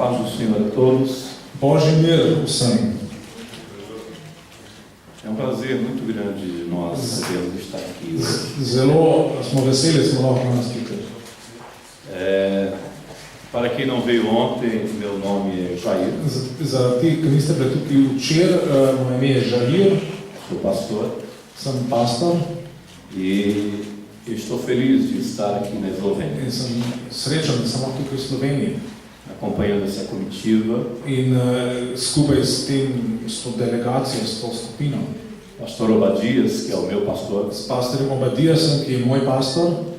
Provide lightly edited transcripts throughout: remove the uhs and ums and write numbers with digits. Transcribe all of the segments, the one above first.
paz do Senhor a todos. Božji mir vsem. É um prazer muito grande nós podermos estar aqui. Zelo smo veseli, smo lahko danes tukaj. Para quem não veio ontem, meu nome é Jair. Za ti, ki niste bili tukaj včeraj, moje ime je Jair. Sou pastor. Sem pastor. E estou feliz de estar aqui na Eslovênia. In sem srečen, da sem tukaj v Sloveniji. Acompanhando essa comitiva. In skupaj s to delegacijo, s to skupino. Pastor Obadias, que é o meu pastor. S pastorjem Obadiasom, ki je moj pastor.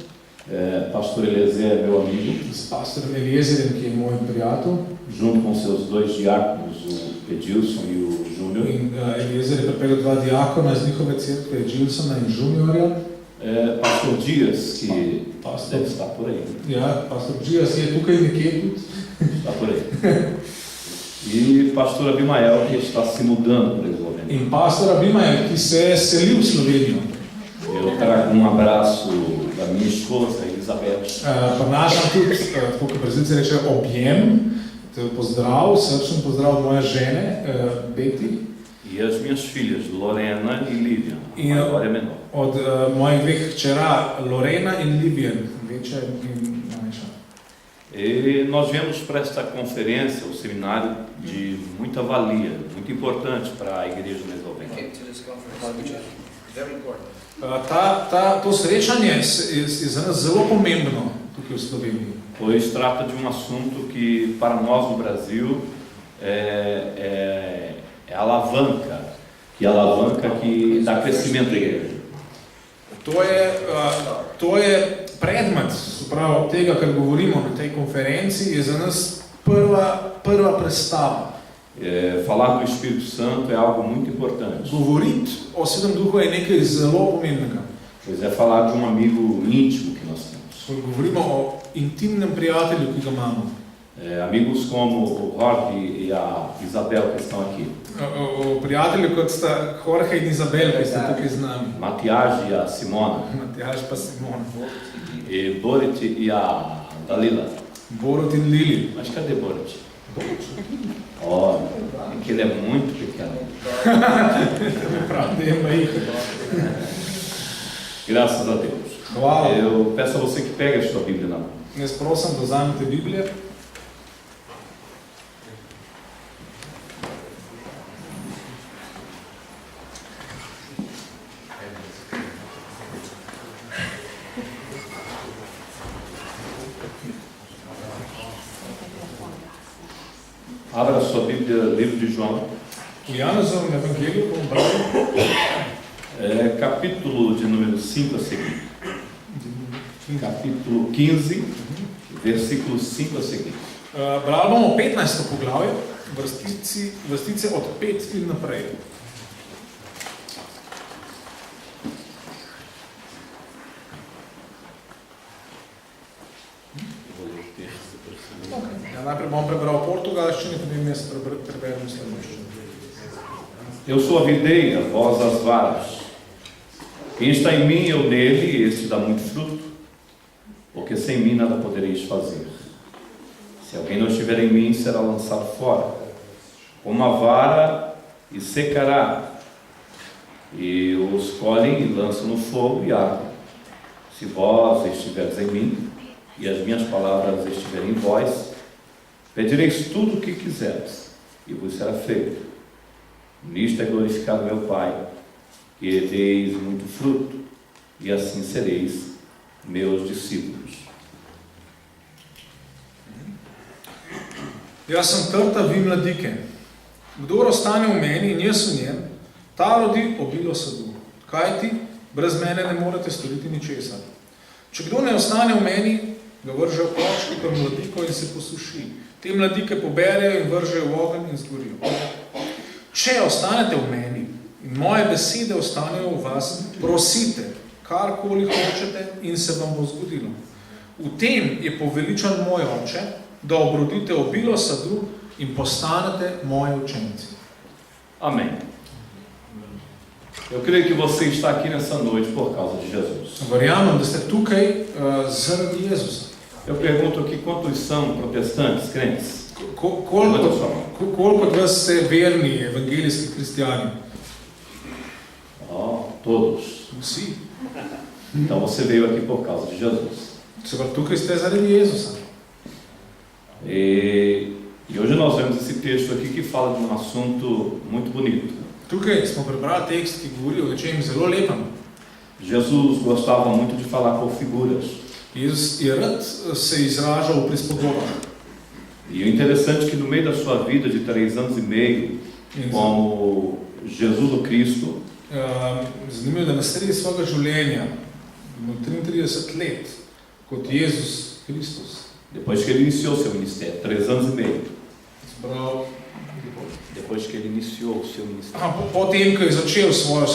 Pastor Eliezer é meu amigo. S pastorjem Eliezerjem, ki je moj prijatelj. Junto com seus dois diáconos, o Edilson e o Júnior. In Eliezer je pripeljal dva diakona iz njihove cerkve, Edilsona in Juniorja. Pastor Dias, que deve estar por aí. Ja, pastor Dias je tukaj nekje tudi. Está por aí. E pastor Abimael, que está se mudando para a Eslovênia. In pastor Abimael, ki se seli v Slovenijo. Eu trago um abraço da minha esposa, Elizabeth. Prinašam tudi, tako kot brezilci reče, objem, pozdrav, srčen pozdrav od moje žene, Beti. E as minhas filhas, Lorena e Lívia, maior e menor. Od mojih dveh hčera, Lorena in Lívia, večja in manjša. E nós viemos para esta conferência, o seminário de muita valia, muito importante para a igreja na Eslovênia. To srečanje je za nas zelo pomembno tukaj v Sloveniji. Pois trata de um assunto que para nós no Brasil é a alavanca que dá crescimento à igreja. To je predmet, prav tega, kar govorimo na tej konferenci, je za nas prva predstava. Falar do Espírito Santo é algo muito importante. Govoriti o Svetem Duhu je nekaj zelo pomembnega. Pois é falar de um amigo íntimo que nós temos. Govorimo o intimnem prijatelju, ki ga imamo. Amigos como o Jorge e a Isabel que estão aqui. O prijatelju kot sta Jorge in Isabel, ki sta tukaj z nami. Matias e a Simona. Matias pa Simona. E Borit e a Dalila. Borut in Lili. Mas cadê Borit? Ó, é que ele é muito pequeno. Graças a Deus. Hvala. Eu peço a você que pegue a sua Bíblia na mão. Jaz prosim, da vzamete Biblije. Abra a sua Bíblia, livro de João. V Janezovem evangeliju bomo brali. Capítulo de número 5 a seguir. Capítulo 15, versículo 5 a seguir. Brali bomo 15. poglavje, vrstice od 5 in naprej. Najprej bom prebral portugalščino, potem jaz preberem slovenščino. Eu sou a videira, vós as varas. Quem está em mim, eu nele, este dá muito fruto, porque sem mim nada podereis fazer. Se alguém não estiver em mim, será lançado fora, como a vara, e secará. E os colhem e lançam no fogo e ardem. Se vós estiveres em mim, e as minhas palavras estiverem em vós, pedireis tudo o que quiseres, e vos será feito. Nisto é glorificado meu Pai, que deis muito fruto, e assim sereis meus discípulos. Jaz sem trta vi mladike. Kdor ostane v meni in jaz v njem, ta rodi obilo sadu. Kajti, brez mene ne morete storiti ničesar. Če kdo ne ostane v meni, ga vržejo pločki kot mladiko in se posuši. Te mladike poberejo in vržejo v ogenj in zgorijo. Če ostanete v meni in moje besede ostanejo v vas, prosite, karkoli hočete in se vam bo zgodilo. V tem je poveličan moj oče, da obrodite obilo sadu in postanete moji učenci. Amém. Eu creio que você está aqui nessa noite por causa de Jesus. Verjamem, da ste tukaj zaradi Jezusa. Eu pergunto aqui quantos são protestantes, crentes? Koliko od vas ste verni evangeljski kristijani? Todos. Vsi. Então você veio aqui por causa de Jesus. Se pravi, tukaj ste zaradi Jezusa. E hoje nós vemos esse texto aqui que fala de um assunto muito bonito. Tukaj smo prebrali tekst, ki govori o nečem zelo lepem. Jesus gostava muito de falar por figuras. Jezus je rad se izražal v prispodobah. E o interessante é que no meio da sua vida de 3 anos e meio, como Jesus o Cristo, zanimivo, da na sredi svojega življenja, 33 let, kot Jezus Kristus, depois que ele iniciou seu ministério, 3 anos e meio. zbral, Depois que ele iniciou o seu ministério. potem, ko je začel svojo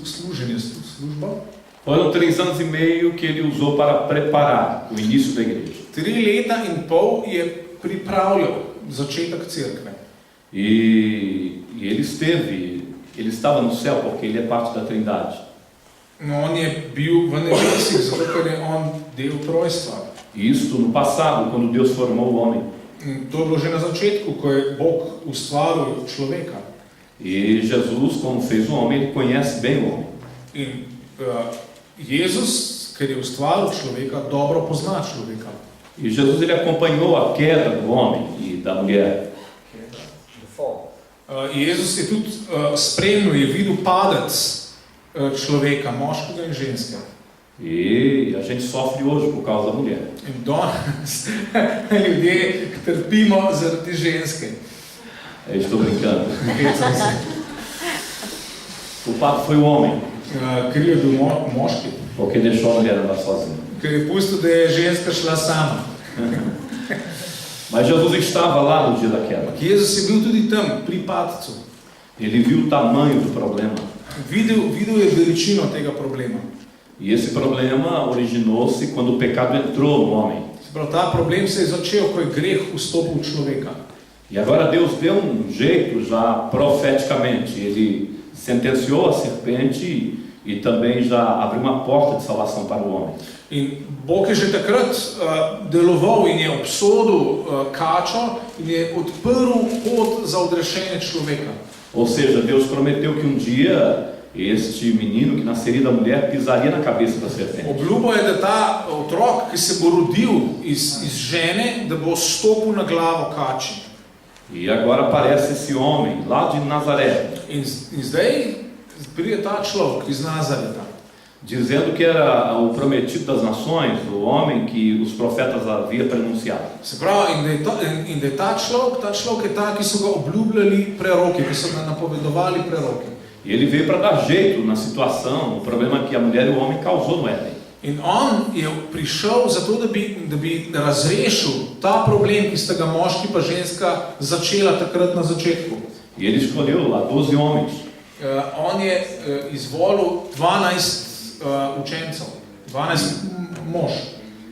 služenje, službo, Foram 3 anos e meio que ele usou para preparar o início da igreja. 3 leta in pol je pripravljal začetek cerkve. E ele estava no céu porque ele é parte da Trindade. No, on je bil v nebesih, zato ker je on del trojstva. E isso no passado, quando Deus formou o homem. In to je bilo že na začetku, ko je Bog ustvaril človeka. E Jesus, como fez o homem, ele conhece bem o homem. In Jezus, ker je ustvaril človeka, dobro pozna človeka. E Jesus ele acompanhou a queda do homem e da mulher. Jezus je tudi spremljal, je videl padec človeka, moškega in ženske. E a gente sofre hoje por causa da mulher. In danes ljudje trpimo zaradi ženske. Eu estou brincando. O culpado foi o homem. Ker je bil moški. Porque deixou a mulher andar sozinha. Ker je pustil, da je ženska šla sama. Mas Jesus estava lá no dia da queda. Jezus je bil tudi tam, pri padcu. Ele viu o tamanho do problema. Videl je veličino tega problema. E esse problema originou-se quando o pecado entrou no homem. Se pravi, ta problem se je začel, ko je greh vstopil v človeka. E agora Deus deu jeito já profeticamente. Ele sentenciou a serpente e também já abriu uma porta de salvação para o homem. In Bog je že takrat deloval in je obsodil kačo in je odprl pot za odrešenje človeka. Ou seja, Deus prometeu que dia este menino que nasceria da mulher pisaria na cabeça da serpente. Obljubo je, da ta otrok, ki se bo rodil iz žene, da bo stopil na glavo kači. E agora aparece esse homem lá de Nazaré. In zdaj pride ta človek iz Nazareta. Dizendo que era o prometido das nações, o homem que os profetas haviam pronunciado. Se pravi, in da je ta človek je ta, ki so ga obljubljali preroki, ki so ga napovedovali preroki. E ele veio para dar jeito na situação, no problema que a mulher e o homem causou no Éden. In on je prišel zato, da bi razrešil ta problem, ki sta ga moški pa ženska začela takrat na začetku. E ele escolheu lá 12 homens. On je izvolil 12 učencev, 12 mož.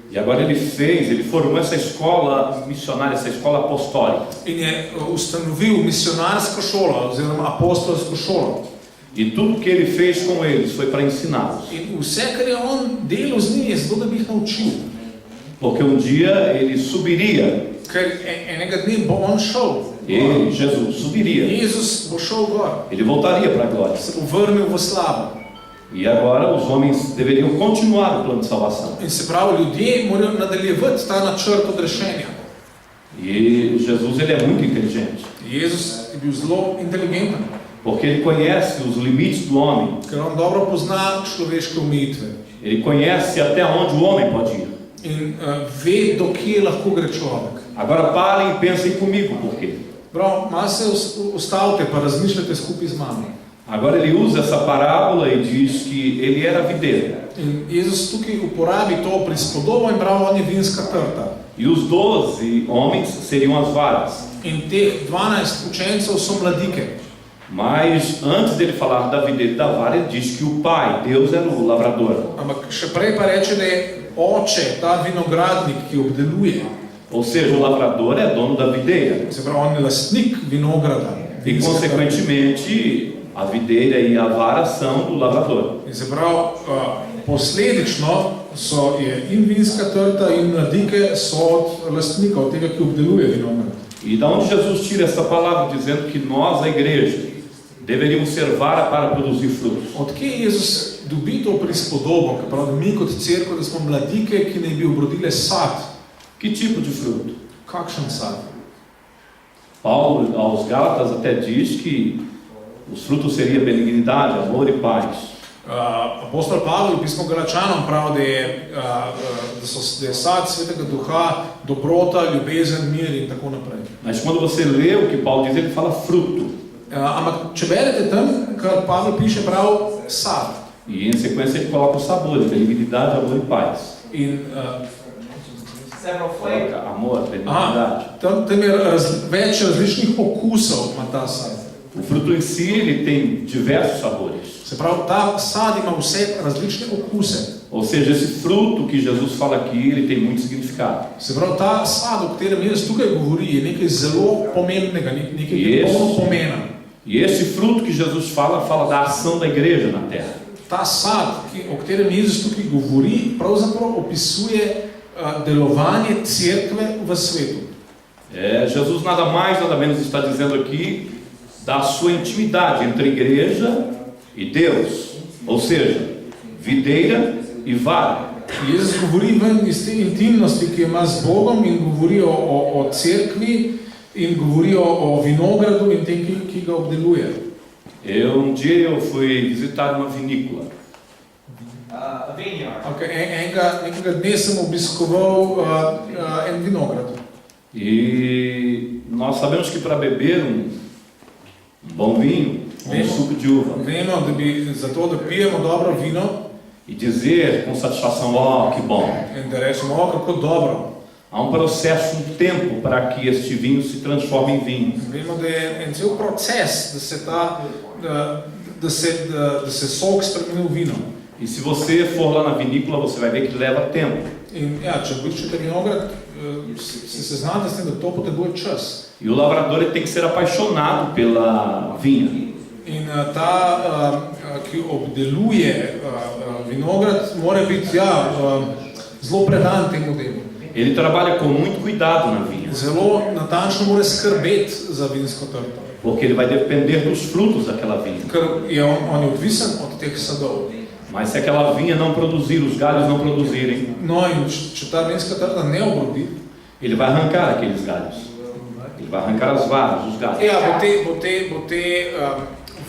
E agora ele formou essa escola missionária, essa escola apostólica. In je ustanovil misionarsko šolo oziroma apostolsko šolo. E tudo que ele fez com eles foi para ensiná-los. In vse, kar je on delal z njimi, je zato, da bi jih naučil. Porque dia ele subiria. Ker enega dne bo on šel. Ele, Jesus, subiria. Jezus bo šel gor. Ele voltaria para a glória. Se bo vrnil v slavo. E agora os homens deveriam continuar o plano de salvação. In se pravi, ljudje morajo nadaljevati ta načrt odrešenja. E Jesus ele é muito inteligente. Jezus je bil zelo inteligenten. Porque ele conhece os limites do homem. Ker on dobro pozna človeške omejitve. Ele conhece até onde o homem pode ir. In ve, do kje lahko gre človek. Agora parem e pensem comigo por quê. Prav, malo se ustavite pa razmišljate skupaj z mano. Agora ele usa essa parábola e diz que ele era videira. In Jezus tukaj uporabi to prispodobo in pravi, on je vinska trta. E os 12 homens seriam as varas. In teh 12 učencev so mladike. Mas antes dele falar da videira e da vara, ele diz que o pai, Deus, era o lavrador. Ampak še prej pa reče, da je oče, ta vinogradnik, ki obdeluje. Ou seja, o lavrador é dono da videira. Se pravi, on je lastnik vinograda. E consequentemente, a videira e a vara são do lavrador. In se pravi, posledično je in vinska trta in mladike so od lastnika, od tega, ki obdeluje vinograd. E da onde Jesus tira essa palavra dizendo que nós, a igreja, deveríamos ser vara para produzir frutos? Od kje Jezus dobi to prispodobo, ki pravi, da mi kot cerkev, da smo mladike, ki naj bi obrodile sad? Que tipo de fruto? Kakšen sad? Paulo, aos Gálatas, até diz que os frutos seriam benignidade, amor e paz. Apostol Pavel v pismu Galačanom pravi, da je sad Svetega Duha, dobrota, ljubezen, mir in tako naprej. Mas quando você lê o que Paulo diz, ele fala fruto. Ampak če berete tam, kar Pavel piše prav sad. E em sequência ele coloca os sabores, benignidade, amor e paz. In amor, benignidade. Tam je več različnih okusov ima ta sad. O fruto em si, ele tem diversos sabores. Se pravi, ta sad ima vse različne okuse. Ou seja, esse fruto que Jesus fala aqui, ele tem muito significado. Se pravi, ta sad, o katerem Jezus tukaj govori, je nekaj zelo pomembnega, nekaj, ki je polno pomena. E esse fruto que Jesus fala, fala da ação da igreja na terra. Ta sad, o katerem Jezus tukaj govori, pravzaprav opisuje delovanje cerkve v svetu. Jesus nada mais, nada menos está dizendo aqui da sua intimidade entre a igreja e Deus. Ou seja, videira e vara. Jezus govori ven iz te intimnosti, ki ima z Bogom, in govori o cerkvi in govori o vinogradu in tem, ki ga obdeluje. Dia eu fui visitar uma vinícola. Nekega dne sem obiskoval en vinograd. E nós sabemos que para beber bom vinho, suco de uva. Vemo, da zato, da pijemo dobro vino. E dizer com satisfação, que bom. In da rečemo, kako dobro. Há processo, tempo para que este vinho se transforme em vinho. Vemo, da je en cel proces, da se sok spremeni v vino. E se você for lá na vinícola, você vai ver que leva tempo. In če obiščete vinograd, se seznate s tem, da to potrebuje čas. E o lavrador ele tem que ser apaixonado pela vinha. In ki obdeluje vinograd, mora biti zelo predan temu delu. Ele trabalha com muito cuidado na vinha. Zelo natančno mora skrbeti za vinsko trto. Porque ele vai depender dos frutos daquela vinha. Ker je on je odvisen od teh sadov. Mas se aquela vinha não produzir, os galhos não produzirem, no, in če ta vinska trta ne obrodi, ele vai arrancar aqueles galhos. Ele vai arrancar as varas, os galhos. Bo te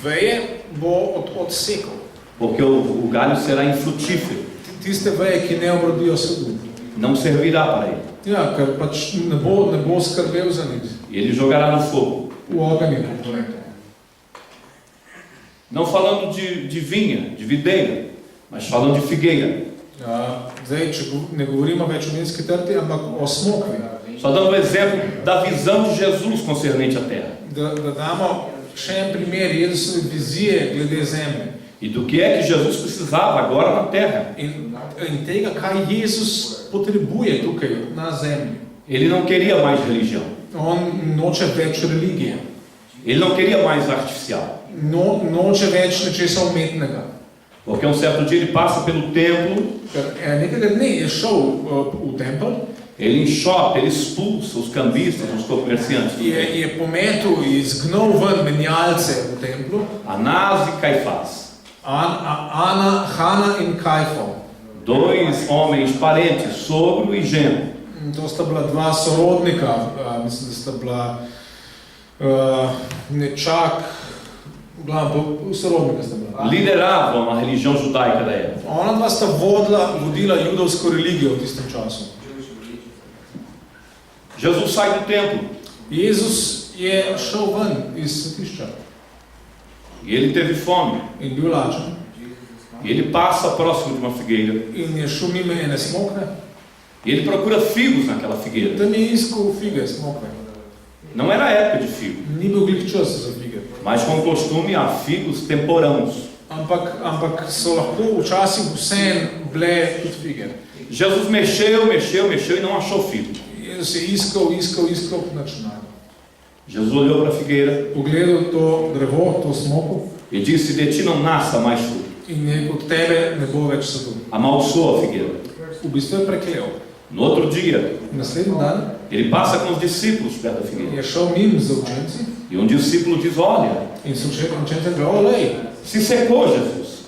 veje bo odsekal. Porque o galho será infrutífero. Tiste veje, ki ne obrodijo sadu. Não servirá para ele. Ker pač ne bo skrbel za nič. E ele jogará no fogo. V ogenj je to. Não falando de vinha, de videira, mas falando de figueira. Zdaj, če ne govorimo več o vinski trti, ampak o smokvi. Só dando um exemplo da visão de Jesus concernente à terra. Da damo še en primer Jezusove vizije glede zemlje. E do que é que Jesus precisava agora na terra. In tega, kaj Jezus potrebuje tukaj na zemlji. Ele não queria mais religião. On noče več religije. Ele não queria mais artificial. Noče več nečesa umetnega. Porque certo dia ele passa pelo templo. Nekega dne je šel v tempel. Ele enxota, ele expulsa os cambistas, os comerciantes. Je pometel, izgnal ven menjalce v templu. Anás e Caifás. Hana in Kajfo. Dois homens parentes, sogro e genro. To sta bila dva sorodnika, mislim, da sta bila nečak, sorodnika sta bila. Lideravam a religião judaica da época. Ona dva sta vodila judovsko religijo v tistem času. Jesus sai do templo. Jezus je šel ven iz svetišča. E ele teve fome. In bil lačen. E ele passa próximo de uma figueira. In je šel mimo ene smokve. E ele procura figos naquela figueira. Tam je iskal fige, smokve. Não era a época de figo. Ni bil glih čas za fige. Mas com costume há figos temporãos. Ampak so lahko včasih vseeno bile tudi fige. Jesus mexeu e não achou figo. Jezus je iskal, nič našel. Jesus olhou para a figueira. Pogledal to drevo, to smoko. E disse: de ti não nasça mais fruto. In od tebe ne bo več sadu. Amaldiçoou a figueira. v bistvu je preklel. No outro dia, Naslednji dan ele passa com os discípulos perto da figueira. je šel mimo z učenci E um discípulo diz: olha, in so učenci rekli, lej, se secou, Jesus.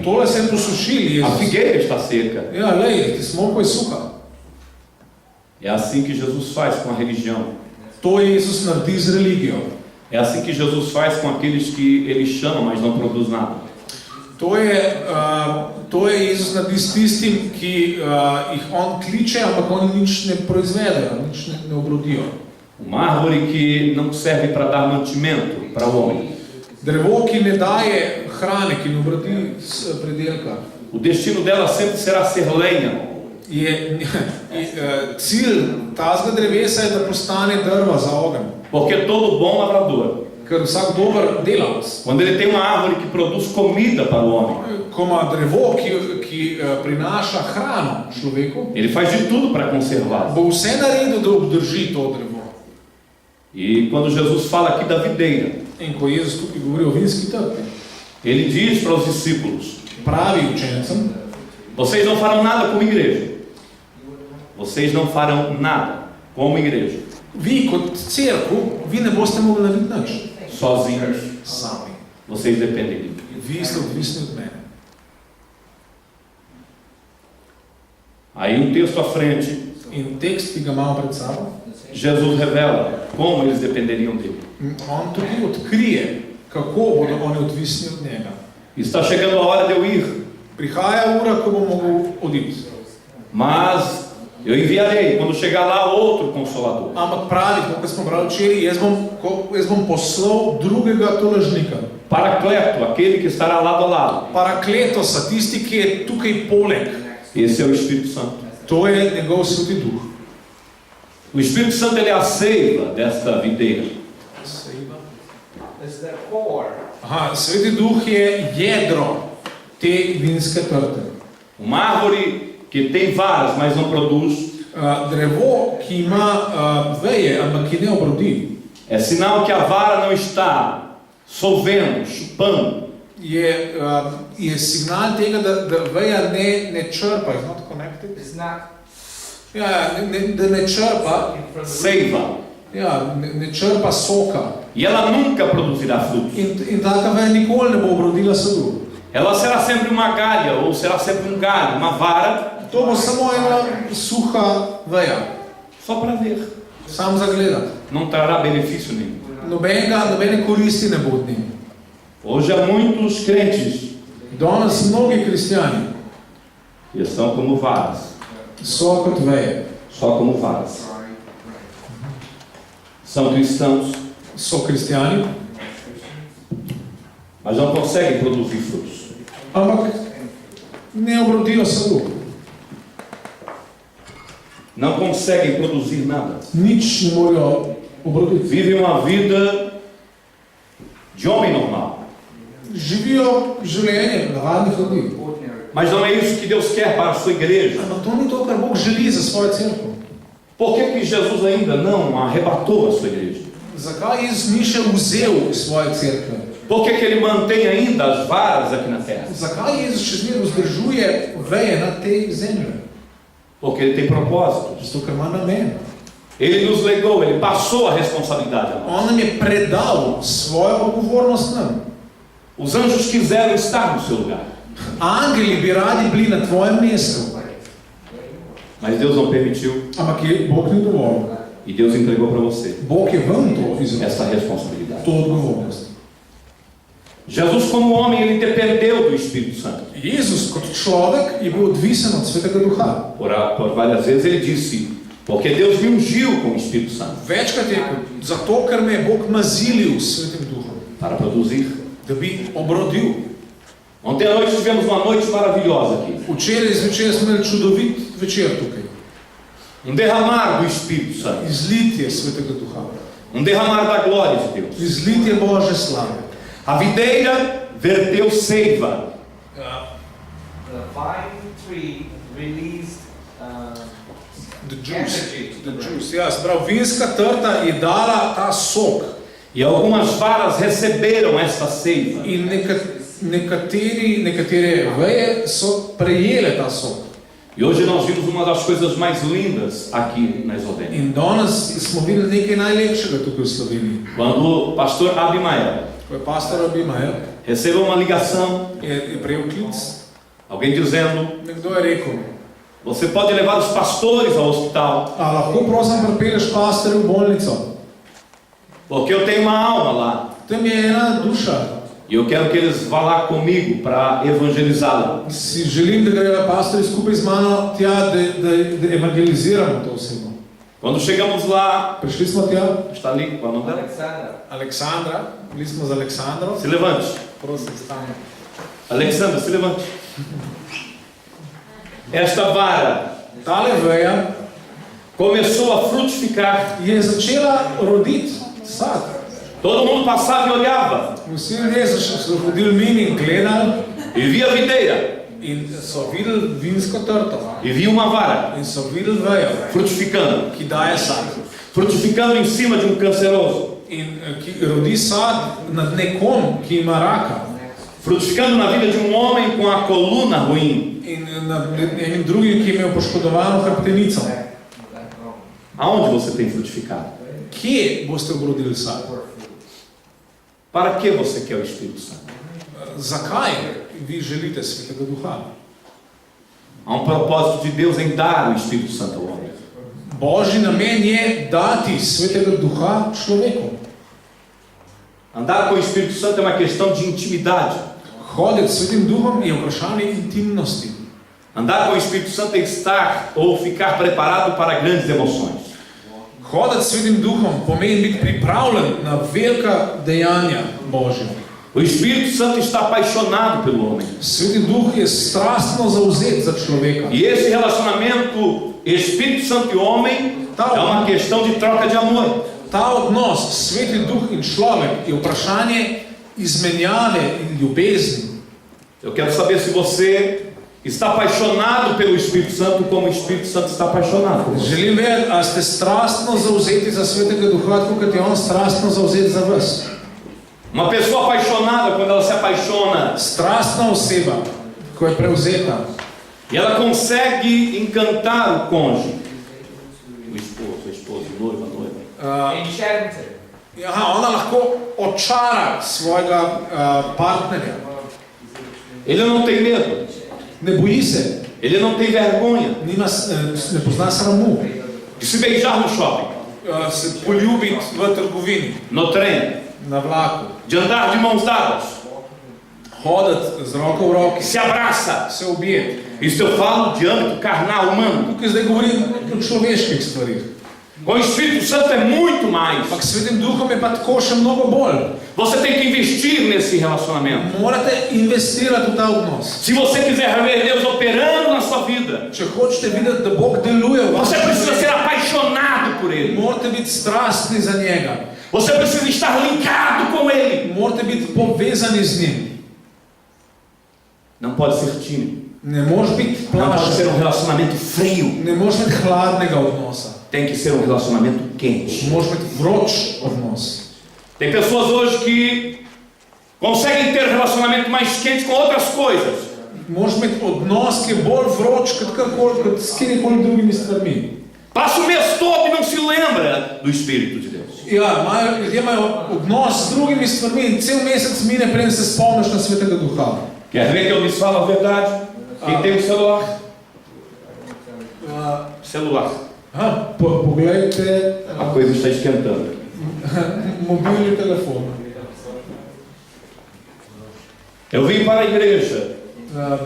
tole se je posušili, A Jezus. figueira está seca. Ja, lej, ti smoko je suha. É assim que Jesus faz com a religião. To Jezus naredi z religijo. É assim que Jesus faz com aqueles que ele chama, mas não produz nada. To je Jezus naredi s tistim, ki jih on kliče, ampak oni nič ne proizvedejo, nič ne obrodijo. Uma árvore que não serve para dar mantimento para o homem. Drevo, ki ne daje hrane, ki ne obrodi predelka. O destino dela sempre será ser lenha. Cilj tazga drevesa je, da postane drva za ogenj. Porque todo bom lavrador, Ker vsak dober delavec, quando ele tem uma árvore que produz comida para o homem, ko ima drevo, ki prinaša hrano človeku, ele faz de tudo para conservá-lo. bo vse naredil, da obdrži to drevo. E quando Jesus fala aqui da videira, In ko Jezus tukaj govori o vinski trti, ele diz para os discípulos: pravi učencem, vocês não farão nada como igreja. Vocês não farão nada como igreja, vi kot cerkev, vi ne boste mogli narediti nič. sozinhos. Sami. Vocês dependem de mim. Vi ste odvisni od mene. Aí um texto à frente, In tekst, ki ga imamo pred sabo, Jesus revela como eles dependeriam dele. on tudi odkrije, kako bodo oni odvisni od njega. Está chegando a hora de eu ir, Prihaja ura, ko bom mogel oditi. mas eu enviarei quando chegar lá outro consolador. Ampak pravi, kot smo brali včeraj, jaz bom poslal drugega tolažnika. Paracleto, aquele que estará lado a lado. Parakletosa, tisti, ki je tukaj poleg. Esse é o Espírito Santo. To je njegov Sveti Duh. O Espírito Santo ele é a seiva desta videira. Aha, Sveti Duh je jedro te vinske trte. Uma árvore que tem varas, mas não produz, Drevo, ki ima veje, ampak ki ne obrodi, é sinal que a vara não está solvendo, chupando. je signal tega, da veja ne črpa, is not connected. Ja, da ne črpa, Seiva. ja, ne črpa soka. E ela nunca produzirá frutos. In taka veja nikoli ne bo obrodila sadu. Ela será sempre uma galha, ou será sempre um galho, uma vara, To bo samo ena suha veja, só para ver. sam za gledati. Não trará benefício nenhum. Nobene koristi ne bo od njih. Hoje há muitos crentes Danes mnogi kristjani que são como varas, so kot veje. só como varas. São cristãos, So kristjani, mas não conseguem produzir frutos. ampak ne obrodijo sadu. Não conseguem produzir nada. Nič ne morejo obroditi. Vivem uma vida de homem normal. Živijo življenje navadnih ljudi. Mas não é isso que Deus quer para a sua igreja. Ampak to ni to, kar Bog želi za svojo cerkev. Por que Jesus ainda não arrebatou a sua igreja? Zakaj Jezus ni še vzel svoje cerkve? Por que ele mantém ainda as varas aqui na terra? Zakaj Jezus še zmeraj vzdržuje veje na tej zemlji? Porque ele tem propósitos. Zato, ker ima namen. Ele nos legou, ele passou a responsabilidade a nós. On nam je predal svojo odgovornost nam. Os anjos quiseram estar no seu lugar, Angeli bi radi bili na tvojem mestu, mas Deus não permitiu ampak je Bog ni dovolil. e Deus entregou para você Bog je vam to izvzel, essa responsabilidade. to odgovornost. Jesus, como homem, ele dependeu do Espírito Santo. Jezus kot človek je bil odvisen od Svetega Duha. Por várias vezes ele disse: porque Deus me ungiu com o Espírito Santo Večkrat je rekel, zato ker me je Bog nazilil s Svetim Duhom, para produzir. da bi obrodil. Ontem à noite tivemos uma noite maravilhosa aqui. Včeraj zvečer smo imeli čudovit večer tukaj. Derramar do Espírito Santo, Izlitje Svetega Duha, derramar da glória de Deus. izlitje Božje slave. A videira verteu seiva. The vine tree released The juice. Ja, se pravi, vinska trta je dala ta sok. E algumas varas receberam esta seiva. In nekatere veje so prejele ta sok. E hoje nós vimos uma das coisas mais lindas aqui na Eslovênia. In danes smo videli nekaj najlepšega tukaj v Sloveniji. Quando o pastor Abimael Ko je pastor Abimael recebeu uma ligação, je prejel klic, alguém dizendo: nekdo je rekel, você pode levar os pastores ao hospital, a lahko prosim pripelješ pastorja v bolnico. porque eu tenho uma alma lá. Tam je ena duša. E eu quero que eles vá lá comigo para evangelizá-la. Si želim, da grejo pastorji skupaj z mano tja, da evangeliziramo to osebo. Quando chegamos lá, Prišli smo tja, está ali, qual é o nome dela? Alexander. Aleksandra, bili smo z Aleksandro. Se levante. Prosim, stane. Alexandra, se levante. Esta vara Tale veja começou a frutificar. je začela roditi sad. Todo mundo passava e olhava Vsi ljudje so hodili mimo in gledali e via a videira in so videli vinsko trto. e via uma vara In so videli vejo, frutificando, ki daje sad. frutificando em cima de um canceroso, In ki rodi sad nad nekom, ki ima raka. frutificando na vida de um homem com a coluna ruim. In nad enim drugim, ki je imel poškodovano hrbtenico. Aonde você tem frutificado? Kje boste obrodili sad? Para que você quer o Espírito Santo? Zakaj vi želite Svetega Duha? Há um propósito de Deus em dar o Espírito Santo ao homem. Božji namen je dati Svetega Duha človeku. Andar com o Espírito Santo é uma questão de intimidade. Hoditi s Svetim Duhom je vprašanje intimnosti. Andar com o Espírito Santo é estar ou ficar preparado para grandes emoções. Hoditi s Svetim Duhom pomeni biti pripravljen na velika dejanja Božja. O Espírito Santo está apaixonado pelo homem. Sveti Duh je strastno zauzet za človeka. E esse relacionamento Espírito Santo e homem é uma questão de troca de amor. Ta odnos, Sveti Duh in človek, je vprašanje izmenjave in ljubezni. Eu quero saber se você está apaixonado pelo Espírito Santo como o Espírito Santo está apaixonado por você. Želim vedeti, a ste strastno zauzeti za Svetega Duha, tako kot je on strastno zauzet za vas. Uma pessoa apaixonada, quando ela se apaixona, Strastna oseba, ko je prevzeta, e ela consegue encantar o cônjuge, o esposo, a esposa, o noivo, a noiva. Enchanted. ona lahko očara svojega partnerja. Ele não tem medo, Ne boji se, ele não tem vergonha ne pozna sramu. de se beijar no shopping, Se poljubiti v trgovini, no trem, na vlaku, de andar de mãos dadas, hoditi z roko v roki, se abraça. se objeti. Isso eu falo de âmbito carnal, humano. Tukaj zdaj govorim o človeških stvarih. Com o Espírito Santo é muito mais. Ampak s Svetim Duhom je pa tako še mnogo bolj. Você tem que investir nesse relacionamento. Morate investirati v ta odnos. Se você quiser ver Deus operando na sua vida, Če hočete videti, da Bog deluje v você vašem precisa ser življenju, apaixonado por Ele. morate biti strastni za njega. Você precisa estar linkado com Ele. Morate biti povezani z njim. Não pode ser tímido. Ne moreš biti Não pode ser plašen. relacionamento frio. Ne moreš imeti hladnega odnosa. Tem que ser relacionamento quente. Moraš imeti vroč odnos. Tem pessoas hoje que conseguem ter relacionamento mais quente com outras coisas. Moraš imeti odnos, ki je bolj vroč kot s kjerikoli drugimi stvarmi. Passa o mês todo e não se lembra do Espírito de Deus. Ja, ljudje imajo odnos s drugimi stvarmi in cel mesec mine, preden se spomniš na Svetega Duha. Quer ver que eu lhes falo a verdade? Quem tem o celular? Celular. Poglejte A coisa está esquentando. mobilni telefon. Eu vim para a igreja.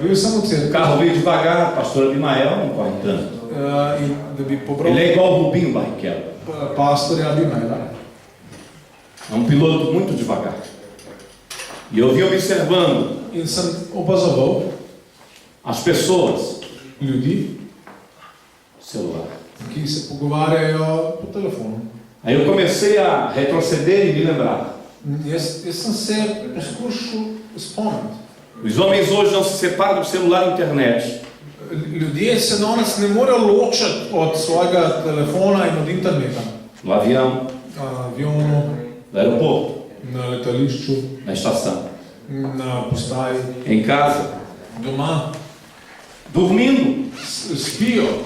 Bil sem v O cerkvi carro veio devagar. Pastor Abimael não corre tanto. in da bi pobral Ele é igual o Rubinho Barrichello. pastorja Abimela. É um piloto muito devagar. E eu vim observando In sem opazoval as pessoas. ljudi, Celular. ki se pogovarjajo po telefonu. Aí eu comecei a retroceder e me lembrar. Jaz sem se poskušal spomniti. Os homens hoje não se separam do celular e internet. Ljudje se danes ne morejo ločiti od svojega telefona in od interneta. No avião, Na avionu, no aeroporto, na letališču, na estação, na postaji, em casa. doma. dormindo. Spijo.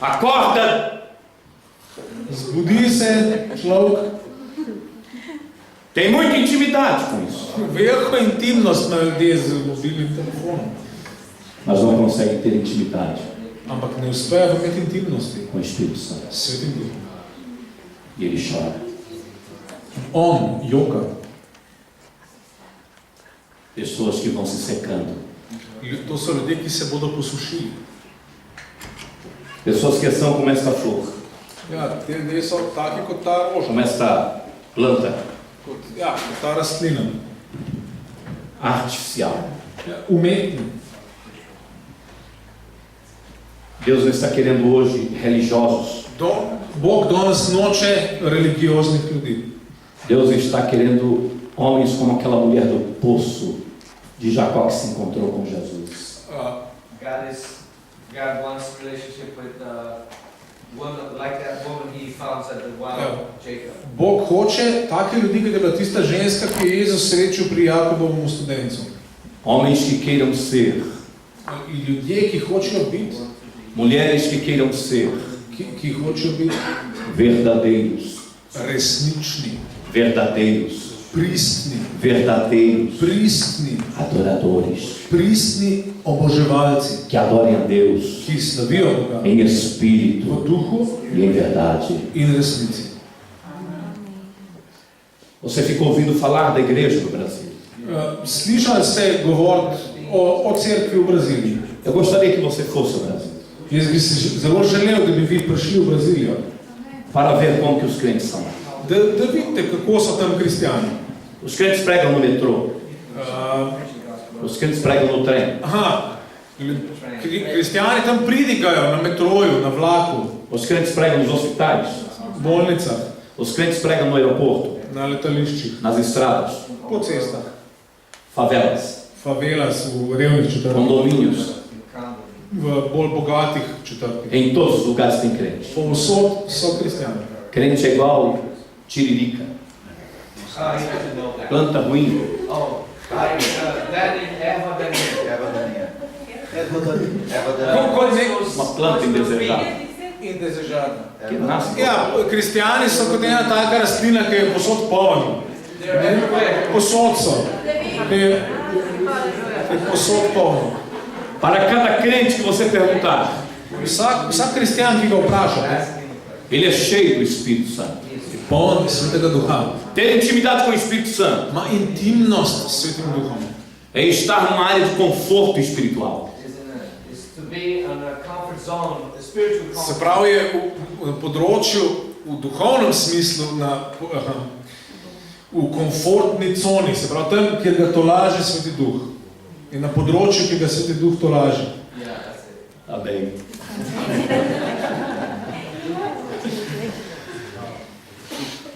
Acorda! Zbudi se človek. Tem muita intimidade com isso. Veliko intimnost imajo ljudje z mobilnim telefonom. Mas não conseguem ter intimidade Ampak ne uspejo imeti intimnosti com o Espírito Santo. s Svetim Duhom. E ele chora. On joka. Pessoas que vão se secando. To so ljudje, ki se bodo posušili. Pessoas que são como esta flor, Ja, te ljudje so taki kot ta roža. como esta planta Kot ta rastlina. artificial. Ja, umetni. Deus não está querendo hoje religiosos. Bog danes noče religioznih ljudi. Deus está querendo homens como aquela mulher do poço de Jacó que se encontrou com Jesus. God wants a relationship with woman, like that woman he found at the well, Jacob. Bog hoče take ljudi, kot je bila tista ženska, ki je Jezus srečil pri Jakobovem studencu. Homens que queiram ser, Ljudje, ki hočejo biti, mulheres que queiram ser ki hočejo biti verdadeiros, resnični, verdadeiros, pristni, verdadeiros pristni, adoradores, pristni oboževalci, que adorem a Deus ki slavijo Boga em v espírito duhu e em verdade. in resnici. Você ficou ouvindo falar da igreja do Brasil. Slišali ste govoriti o cerkvi v Braziliji. Eu gostaria que você fosse ao Brasil Jaz bi si zelo želel, da bi vi prišli v Brazilijo, para ver como que os crentes são. da vidite, kako so tam kristjani. Os crentes pregam no metrô, os crentes pregam no trem, Kristjani tam pridigajo na metroju, na vlaku, os crentes pregam nos hospitais, v bolnicah, os crentes pregam no aeroporto, na letališčih, nas estradas, po cestah, favelas, favelas, v revnih četrtih, condomínios. v bolj bogatih četrtih. Em todos os lugares tem crente. Povsod so kristjani. Crente é igual tiririca, He doesn't know that. planta ruim. That in Eva Uma planta indesejada que nasce. Ja, kristjani so kot ena taka rastlina, ki je posod polna. Posod so. Ki je posod polna. Para cada crente que você perguntar, Vsak kristjan, ki ga vpraša, ele é cheio do Espírito Santo. poln Svetega Duha, Ter intimidade com o Espírito Santo ima intimnost s Svetim Duhom. é estar numa área de conforto espiritual. is to be in a comfort zone, a spiritual Se comfort pravi, je v področju, v duhovnem smislu, v komfortni coni, se pravi tam, kjer ga tolaži Sveti Duh. In na področju, ki ga Sveti Duh tolaži. Yeah, that's it. Amém.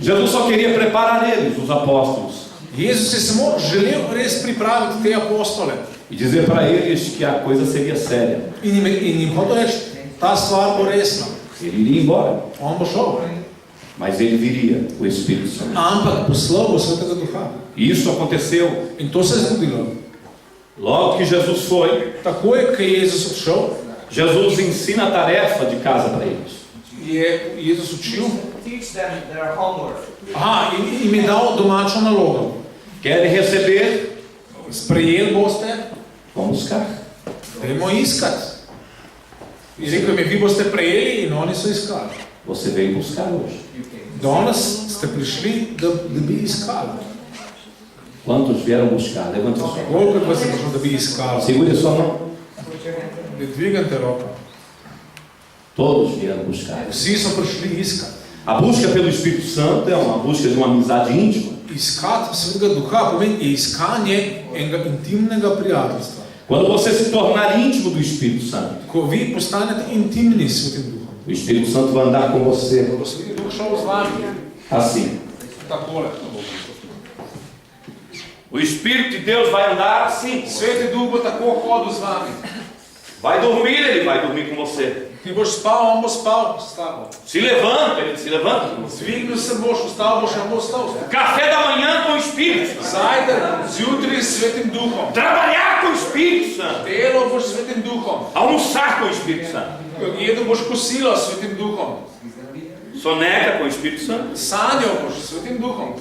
Jesus só queria preparar eles, os apóstolos, Jezus je samo želel res pripraviti te apostole. e dizer para eles que a coisa seria séria. In jim hotel reči, ta stvar bo resna. Ele iria embora, On bo šel. mas ele viria, o Espírito Santo. Ampak poslal bo Svetega Duha. E isso aconteceu In to se je zgodilo. logo que Jesus foi. Takoj, ko je Jezus odšel, Jesus ensina a tarefa de casa para eles. je Jezus učil. Teach them their homework. Aha, in jim je dal domačo nalogo. Querem receber? Sprejeli boste, Vamos buscar. dajmo iskati. In rekel mi, vi boste prejeli in oni so iskali. Você veio buscar hoje. Danes ste prišli, da bi iskali. Quantos vieram buscar? Levante a sua mão. Koliko vas je prišlo, da bi iskali? Segure a sua mão. Dvigante roko. Todos vieram buscar. Vsi so prišli iskati. A busca pelo Espírito Santo é uma busca de uma amizade íntima. Iskati Svetega Duha pomeni iskanje enega intimnega prijateljstva. Quando você se tornar íntimo do Espírito Santo, Ko vi postanete intimni s Svetim Duhom, o Espírito Santo vai andar com você bo Sveti Duh šel z vami. assim. Takole. O Espírito de Deus vai andar assim. Sveti Duh bo tako hodil z vami. Vai dormir, ele vai dormir com você. Ti boš spal, on bo spal s tabo. Se levanta, ele se levanta. Dvignil se boš, vstal boš, on bo vstal. Café da manhã com o Espírito Santo. Zajtrk zjutraj s Svetim Duhom. Trabalhar com o Espírito Santo. Delo boš s Svetim Duhom. Almoçar com o Espírito Santo. Jedel boš kosilo s Svetim Duhom. Soneca com o Espírito Santo. Sanjal boš s Svetim Duhom.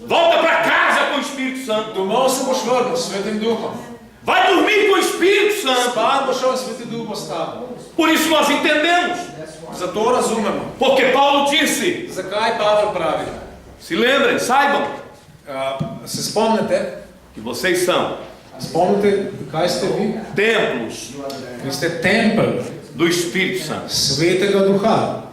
Volta para casa com o Espírito Santo. Domov se boš vrnil s Svetim Duhom. Vai dormir com o Espírito Santo. Spat boš šel, Sveti Duh bo s tabo. Por isso nós entendemos. Zato razumemo. Porque Paulo disse. Zakaj Pavel pravi? Se lembrem, saibam. Se spomnite? Que vocês são. Spomnite, kaj ste vi? Templos. Vi ste tempel do Espírito Santo. Svetega Duha.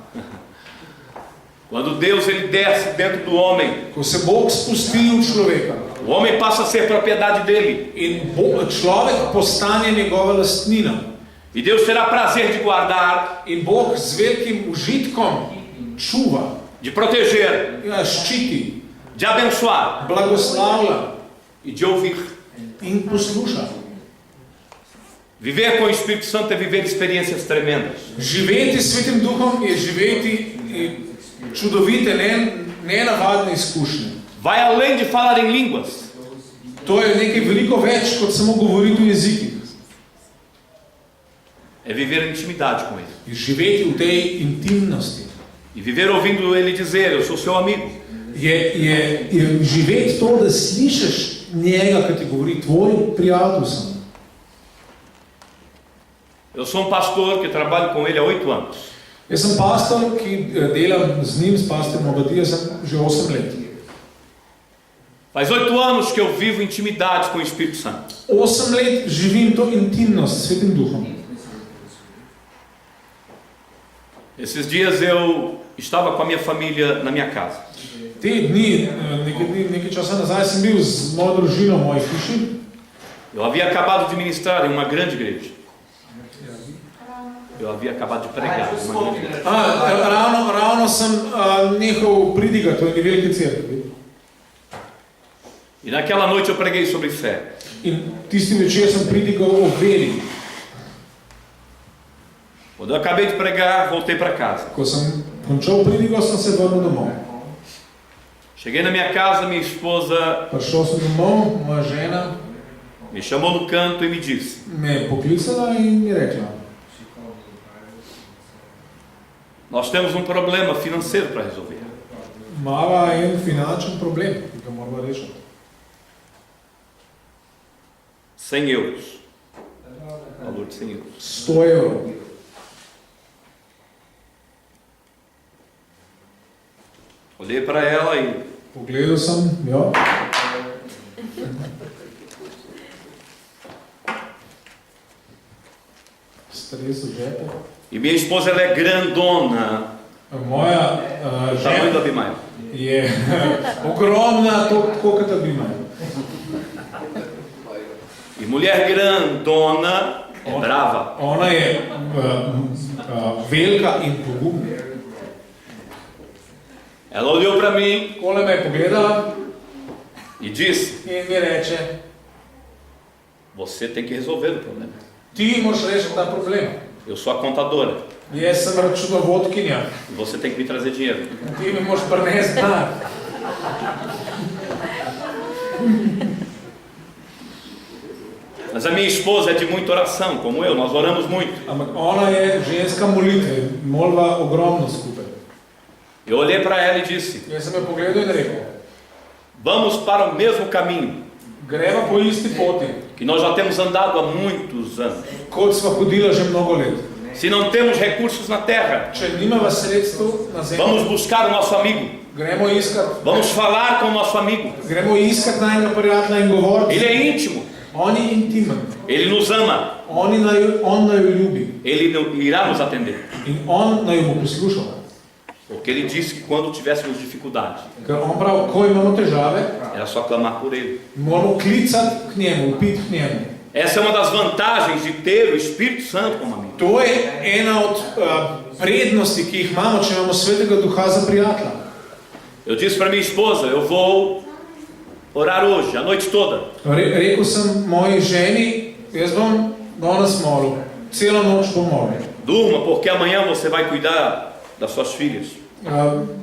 Quando Deus ele desce dentro do homem, ko se Bog spusti v človeka, o homem passa a ser propriedade dele. In človek postane njegova lastnina. E Deus terá prazer de guardar, in Bog z velikim užitkom čuva, de proteger, ščiti, de abençoar, blagoslavlja e de ouvir. In posluša. Viver com o Espírito Santo é viver experiências tremendas. Živeti s Svetim Duhom je živeti čudovite, nenavadne izkušnje. Vai além de falar em línguas. To je nekaj veliko več, kot samo govoriti v jezikih. É viver em intimidade com Ele. Je živeti v tej intimnosti. E viver ouvindo Ele dizer, eu sou seu amigo. Je živeti to, da slišiš njega, ki ti govori, tvoj prijatelj sem. Eu sou pastor que trabalho com ele há 8 anos. Jaz sem pastor, ki delam z njim, s pastorjem Obadijem, že 8 let. Faz 8 anos que eu vivo intimidade com o Espírito Santo. 8 let živim to intimnost s Svetim Duhom. Esses dias eu estava com a minha família na minha casa. Te dni, nekaj časa nazaj sem bil z mojo družino v moji hiši. Eu havia acabado de ministrar em uma grande igreja. Eu havia acabado de pregar em uma grande igreja. Ravno sem nehal pridigati v eni veliki cerkvi. E naquela noite eu preguei sobre fé. In tisti večer sem pridigal o veri. Quando eu acabei de pregar, voltei para casa. Ko sem končal pridigo, sem se vrnil domov. Cheguei na minha casa, minha esposa Prišel sem domov, moja žena me chamou no canto e me disse: me je poklicala in mi rekla: nós temos um problema financeiro para resolver. Mava en finančen problem, ki ga moramo rešiti. 100 euros. Valor de 100 euros. 100 evrov. Olhei para ela e Pogledal sem jo. Stresel žepe. E minha esposa ela é grandona. Moja O tamanho da žena Abimael. je ogromna, tako kot Abimael. E mulher grandona é brava. Ona je velika in pogumna. Ela olhou para mim Kole me je pogledala e disse: in mi reče: você tem que resolver o problema. ti moraš rešiti ta problem. Eu sou a contadora Jaz sem računovodkinja. e você tem que me trazer dinheiro. Ti mi moraš prinesti denar. Mas a minha esposa é de muita oração, como eu, nós oramos muito. Ampak ona je ženska molitve, molva ogromno skupaj. Eu olhei para ela e disse: Jaz sem jo pogledal in rekel: vamos para o mesmo caminho greva po isti poti, que nós já temos andado há muitos anos. kot sva hodila že mnogo let. Se não temos recursos na terra, Če nimava sredstev na zemlji, vamos buscar o nosso amigo. gremo iskat, Vamos falar com o nosso amigo. gremo iskat najnega prijatelja in govoriti. Ele é íntimo. On je intimen, Ele nos ama. on naju ljubi Ele irá nos atender. in on naju bo poslušal. Porque ele disse que quando tivéssemos dificuldade, Ker on pravi, ko imamo težave, era só clamar por ele. moramo klicati k njemu, upiti k njemu. Essa é uma das vantagens de ter o Espírito Santo como amigo. To je ena od prednosti, ki jih imamo, če imamo Svetega Duha za prijatelja. Eu disse para minha esposa: eu vou orar hoje, a noite toda. Rekel sem moji ženi, jaz bom danes molil, celo noč bom molil. Durma, porque amanhã você vai cuidar das suas filhas.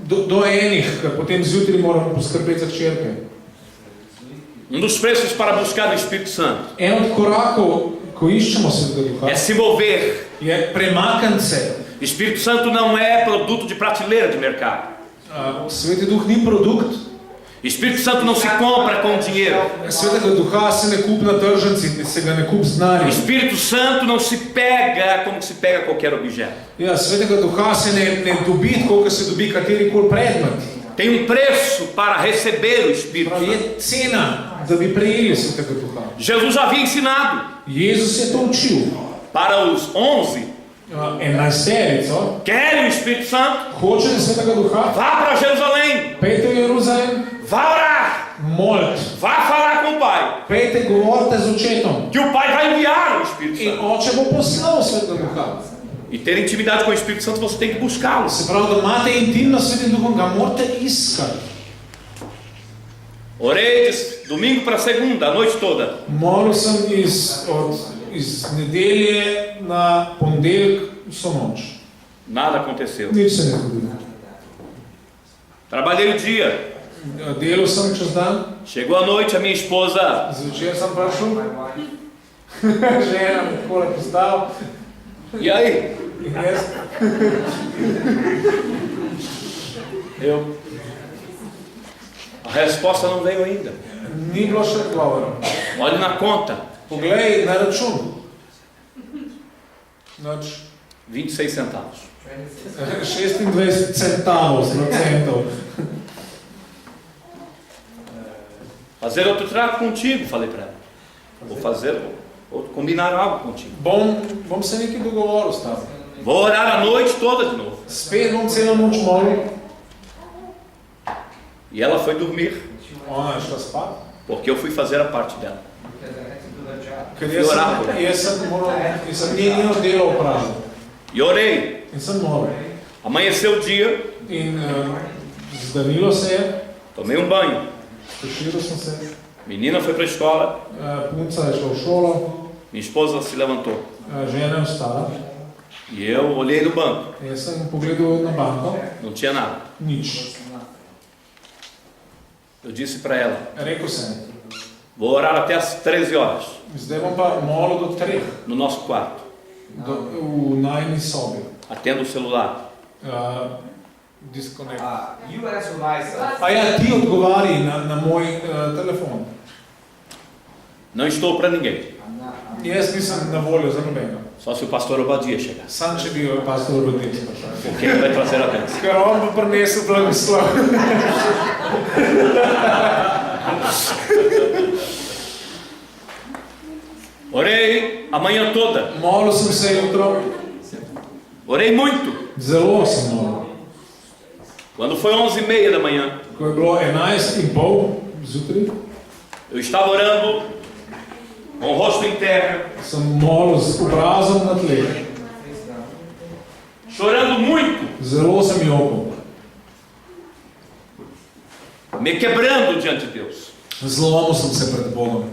Do enih, ker potem zjutraj moramo poskrbeti za hčerke. Um dos preços para buscar o Espírito Santo En od korakov, ko iščemo Svetega Duha, é se mover. je premakniti se. Espírito Santo não é produto de prateleira de mercado. Sveti Duh ni produkt. Espírito Santo não se compra com dinheiro. Svetega Duha se ne kupi na tržnici, se ga ne kupi z denarjem. Espírito Santo não se pega como se pega qualquer objeto. Ja, Svetega Duha se ne dobi tako, kot se dobi katerikoli predmet. Tem um preço para receber o Espírito Pravi, Santo. je cena, da bi prejeli Svetega Duha. Jesus havia ensinado Jezus je to učil. para os 11. 11-terico, Querem o Espírito Santo? hočete Svetega Duha, Vá para Jerusalém. pejte v Jeruzalem, Vá orar. molite, Vá falar com o Pai. pejte, govorite z očetom. Que o Pai vai enviar o Espírito In Santo. oče bo poslal Svetega Duha. E ter intimidade com o Espírito Santo, você tem que buscá-lo. Se pravi, da imate intimnost s Svetim Duhom, ga morate iskati. Orei de domingo para segunda, a noite toda. Molil sem iz nedelje na ponedeljek vso noč. Nada aconteceu. Nič se ne zgodilo. Trabalhei o dia. Delal sem čez dan, Chegou a noite, a minha esposa zvečer sem prišel, My wife. žena me takole postavil E aí? in jaz. A resposta não veio ainda. Ni bilo še odgovora. Olhe na conta. Poglej na račun. Noč 26 centavos. 26 centavos, no centov. Fazer outro trato contigo, falei para ela. Vou fazer, ou combinar algo contigo. Bom se nekaj dogovoril s tabo. Vou orar a noite toda de novo. Spet bom celo noč molil. E ela foi dormir, Ona je šla spat. porque eu fui fazer a parte dela. Because I had to do the job. Ker jaz sem njeno delo opravil. E orei. In sem molil. Amanheceu o dia, In zdanilo se je, tomei um banho. poširil sem se, Menina foi para a escola, punca je šla v šolo, minha esposa se levantou. žena je vstala. E eu olhei no banco, Jaz sem pogledal na banko, não tinha nada. nič. Eu disse para ela, Rekel sem, vou orar até as 13 horas, zdaj bom pa molil do 3, no nosso quarto. v najni sobi. Atendo o celular. Disconnect. You answer myself. A ja, ti odgovari na moj telefon. Não estou para ninguém, I'm not. Jaz nisem na voljo za nobeno. só se o pastor Obadia chegar, Sam, če bi pastor Rodin sprašal. porque ele vai trazer a bênção. Ker on bo prinesel blagoslov. Orei a manhã toda, Molil sem se jutro, orei muito. zelo sem molil. Quando foi 11h30 da manhã, Ko je bilo 11:30 zjutraj, eu estava orando com o rosto em terra, sem molil z obrazom na tleh. Face down. chorando muito, Zelo sem jokal. me quebrando diante de Deus Zlomil sem se pred Bogom.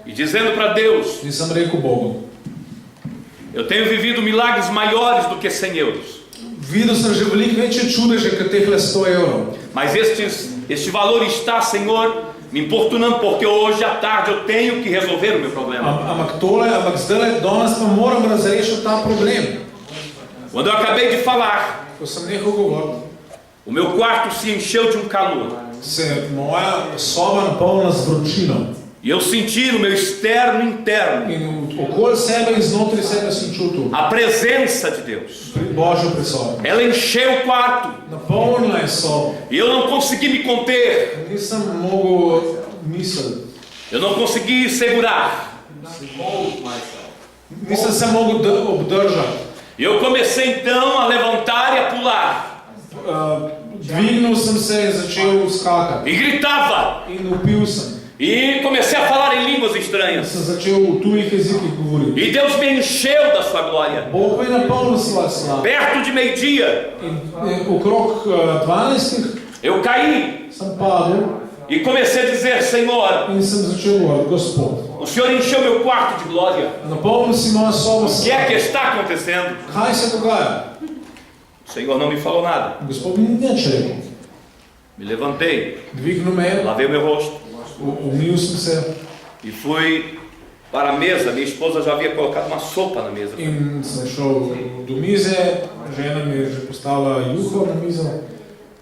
e dizendo para Deus, In sem rekel Bogu, eu tenho vivido milagres maiores do que 100 euros, videl sem že veliko večje čudeže, kot tehle 100 evrov. mas este valor está, Senhor, me importunando, porque hoje à tarde eu tenho que resolver o meu problema. Ampak zdaj, danes pa moram razrešiti ta problem. Quando eu acabei de falar, Ko sem nehal govoriti, o meu quarto se encheu de um calor se moja soba napolnila z vročino. e eu senti no meu externo e interno In okoli sebe in znotraj sebe sem čutil a presença de Deus. Božjo prisotnost. Ela encheu o quarto Napolnila je sobo. e eu não consegui me conter, Nisem mogel misliti. eu não consegui segurar. Hold myself. Nisem se mogel obdržati. E eu comecei então a levantar e a pular Dvignil sem se in začel skakati. e gritava In vpil sem. e comecei a falar em línguas estranhas. Sem začel v tujih jezikih govoriti. E Deus me encheu da sua glória. Bog pa je napolnil svojo slavo. Perto de meio-dia, In okrog 12 eu caí sem padel e comecei a dizer: Senhor, in sem začel govoriti, Gospod, O Senhor encheu meu quarto de glória. Napolnil si mojo sobo O s que é que está acontecendo? Kaj se dogaja? O Senhor não me falou nada. Gospod mi ni nič rekel. Me levantei, Dvignil me, lavei o meu rosto umil sem se e fui para a mesa. Minha esposa já havia colocado uma sopa na mesa. in sem šel do mize, žena mi je že postavila juho na mizo.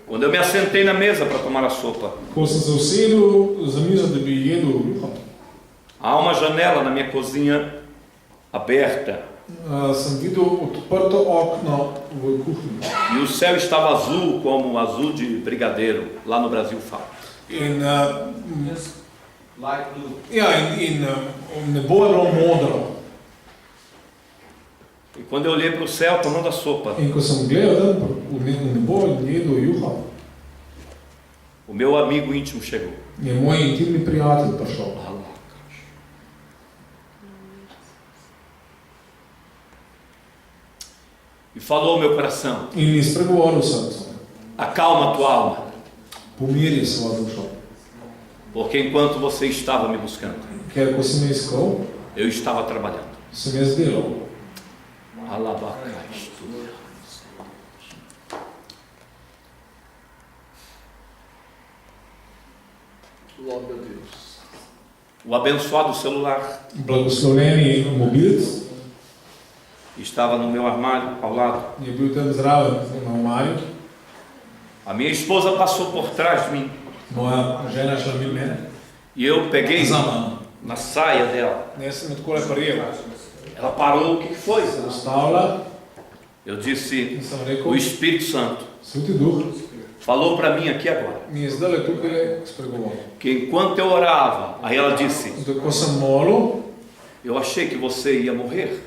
Quando eu me assentei na mesa para tomar a sopa, Ko sem se usedel za mizo, da bi jedel juho, há uma janela na minha cozinha aberta sem videl odprto okno v kuhinji. e o céu estava azul, como um azul de brigadeiro. Lá no Brasil fala. In, Just light blue. ja, in nebo je bilo modro. E quando eu olhei para o céu tomando a sopa, In ko sem gledal v nebo in jedel juho, o meu amigo íntimo chegou. je moj intimni prijatelj prišel. E falou ao meu coração: In mi spregovoril v srcu. acalma a tua alma, Pomiri svojo dušo. porque enquanto você estava me buscando, Ker ko si me iskal, eu estava trabalhando. sem jaz delal. Alabacais. Glória a Deus. O abençoado celular Blagoslovljeni mobilc estava no meu armário ao lado. je bil tam zraven na omarju. A minha esposa passou por trás de mim Moja žena je šla mimo mene. e eu peguei Za mano. na saia dela. Jaz sem jo takole prijel. Ela parou. O que foi? Se dostavila Eu disse: in sem o rekel, Espírito Santo Sveti Duh falou para mim aqui agora mi je zdajle tukaj spregovoril. que enquanto eu orava, aí ela disse: Da ko sem molil, eu achei que você ia morrer.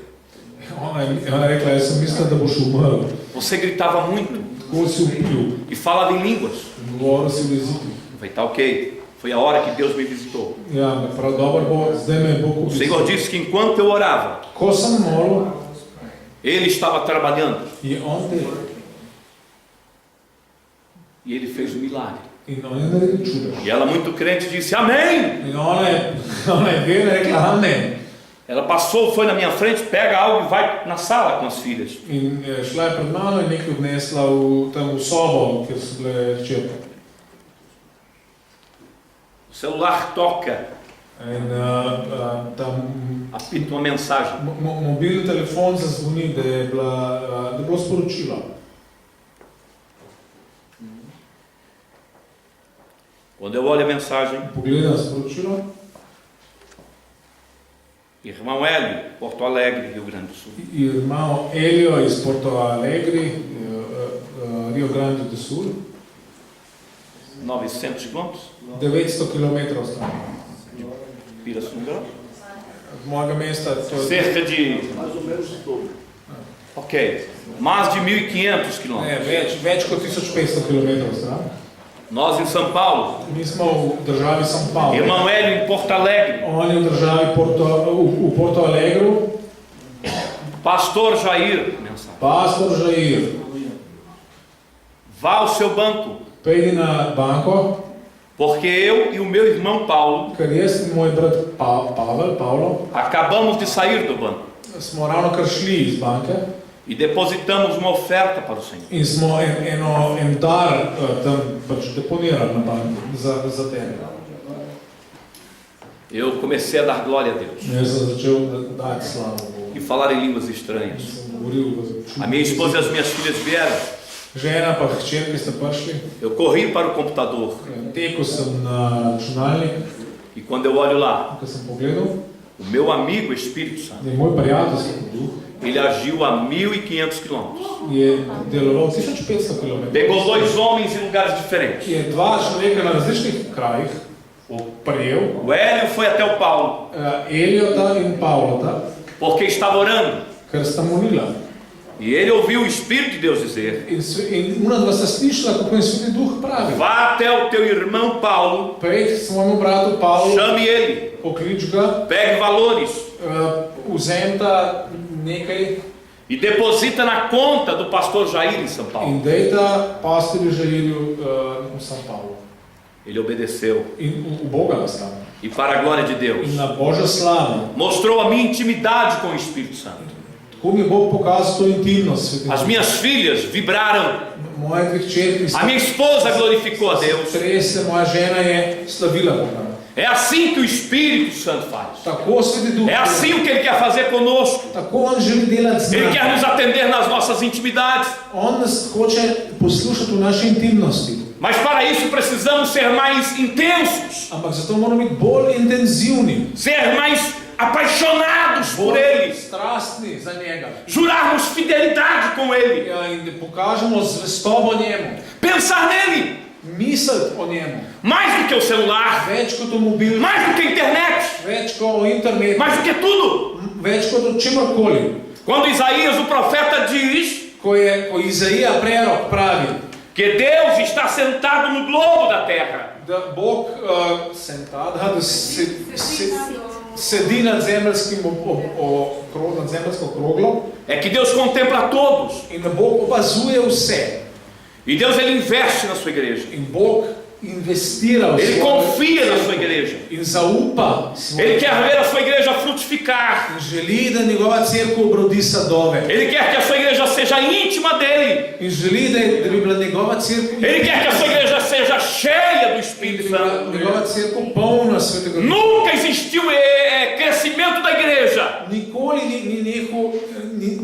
ona je rekla, jaz sem mislila, da boš umrl. Você gritava muito Tako si vpil, e falava em línguas. govoril si v jeziku. Eu falei: tá ok. Foi a hora que Deus me visitou. Ja, prav dobro bo, zdaj me je Bog O Senhor obiskal. disse que enquanto eu orava, Ko sem molil, Ele estava trabalhando je on delal. e Ele fez um milagre. In on je naredil čudo. E ela, muito crente, disse: amém. In ona je verna rekla, amen. Ela passou, foi na minha frente, pega algo e vai na sala com as filhas. In šla je pred mano in nekaj odnesla tam v sobo, kjer so bile hčerke. O celular toca, In tam apita uma mensagem. mobilni telefon zazvoni, da je bilo sporočilo. Quando eu olho a mensagem, Pogledam sporočilo, irmão Hélio, Porto Alegre, Rio Grande do Sul. imamo Elio iz Porto Alegre, Rio Grande do Sul, 900 quilômetros, 900 km stran. Pirassununga. Od mojega mesta to je Cerca de, Mais ou menos todo. ok, mais de 1.500 quilômetros. več kot 1500 km stran. Nós em São Paulo, Mi smo v državi São Paulo. irmão Hélio em Porto Alegre, On je v državi v Porto Alegru, pastor Jair, mensagem. pastor Jair, Vá ao seu banco, pejdi na banko, porque eu e o meu irmão Paulo ker jaz in moj brat Pavlo, acabamos de sair do banco smo ravno kar šli iz banke e depositamos uma oferta para o Senhor. in smo en dar tam pač deponirali na banki za tebe. Eu comecei a dar glória a Deus Jaz sem začel dati slavo Bogu. e falar em línguas estranhas. Sem govoril, A minha esposa e as minhas filhas vieram. žena pa hčerke ste prišli, Eu corri para o computador tekel sem na računalnik, e quando eu olho lá, ko sem pogledal, o meu amigo Espírito Santo, da je moj prijatelj Sveti Duh ele agiu a 1.500 quilômetros. je deloval 1500 km. Pegou dois homens em lugares diferentes. Je dva človeka na različnih krajih prijel, O Hélio foi até o Paulo Eliota in Pavlota, porque estava orando. ker sta molila. E ele ouviu o Espírito de Deus dizer: In una dva sta slišala, kako je Sveti Duh pravi. vá até o teu irmão Paulo, Pejdi svojemu bratu Pavlu, chame ele, poklič ga, pegue valores vzemta nekaj e deposita na conta do pastor Jair em São Paulo. in dejta pastorju Žairju v São Paulo. Ele obedeceu. In v Boga nastavlja. e para a glória de Deus. in na Božjo slavo. Mostrou a minha intimidade com o Espírito Santo. Tako mi Bog pokazal to intimnost. Svetim As Duhom. minhas filhas vibraram. Moje dve hčerke A minha esposa glorificou a Deus. tresle, moja žena je slavila Boga. É assim que o Espírito Santo faz. Tako Sveti Duh. É assim o que Ele quer fazer conosco. Tako on želi delati z Ele nami. quer nos atender nas nossas intimidades. On nas hoče poslušati v naši intimnosti. Mas para isso precisamos ser mais intensos, Ampak zato moramo biti bolj intenzivni, ser mais apaixonados por Ele, strastni za njega. jurarmos fidelidade com Ele, Ja, in da pokažemo zvestobo njemu, pensar nele misliti o njemu. mais do que o celular, Več kot o mobilu, mais do que a internet, več kot o internetu, mais do que tudo. več kot o čemorkoli. Quando Isaías, o profeta, diz Ko Izaija prerok pravi, que Deus está sentado no globo da terra, da Bog sedi nad zemeljskim nad zemeljsko kroglo é que Deus contempla a todos. in da Bog opazuje vse. E Deus, Ele investe na sua igreja. In Bog investira v Ele confia na sua igreja. in zaupa Ele quer ver a sua igreja frutificar. in želi, da njegova cerkev obrodi sadove. Ele quer que a sua igreja seja íntima dele. In želi, da bi bila njegova cerkev, Ele quer que a sua igreja seja cheia do in da Espírito bi bila Santo. njegova cerkev polna Svetega Duha. Nunca existiu crescimento da igreja Nikoli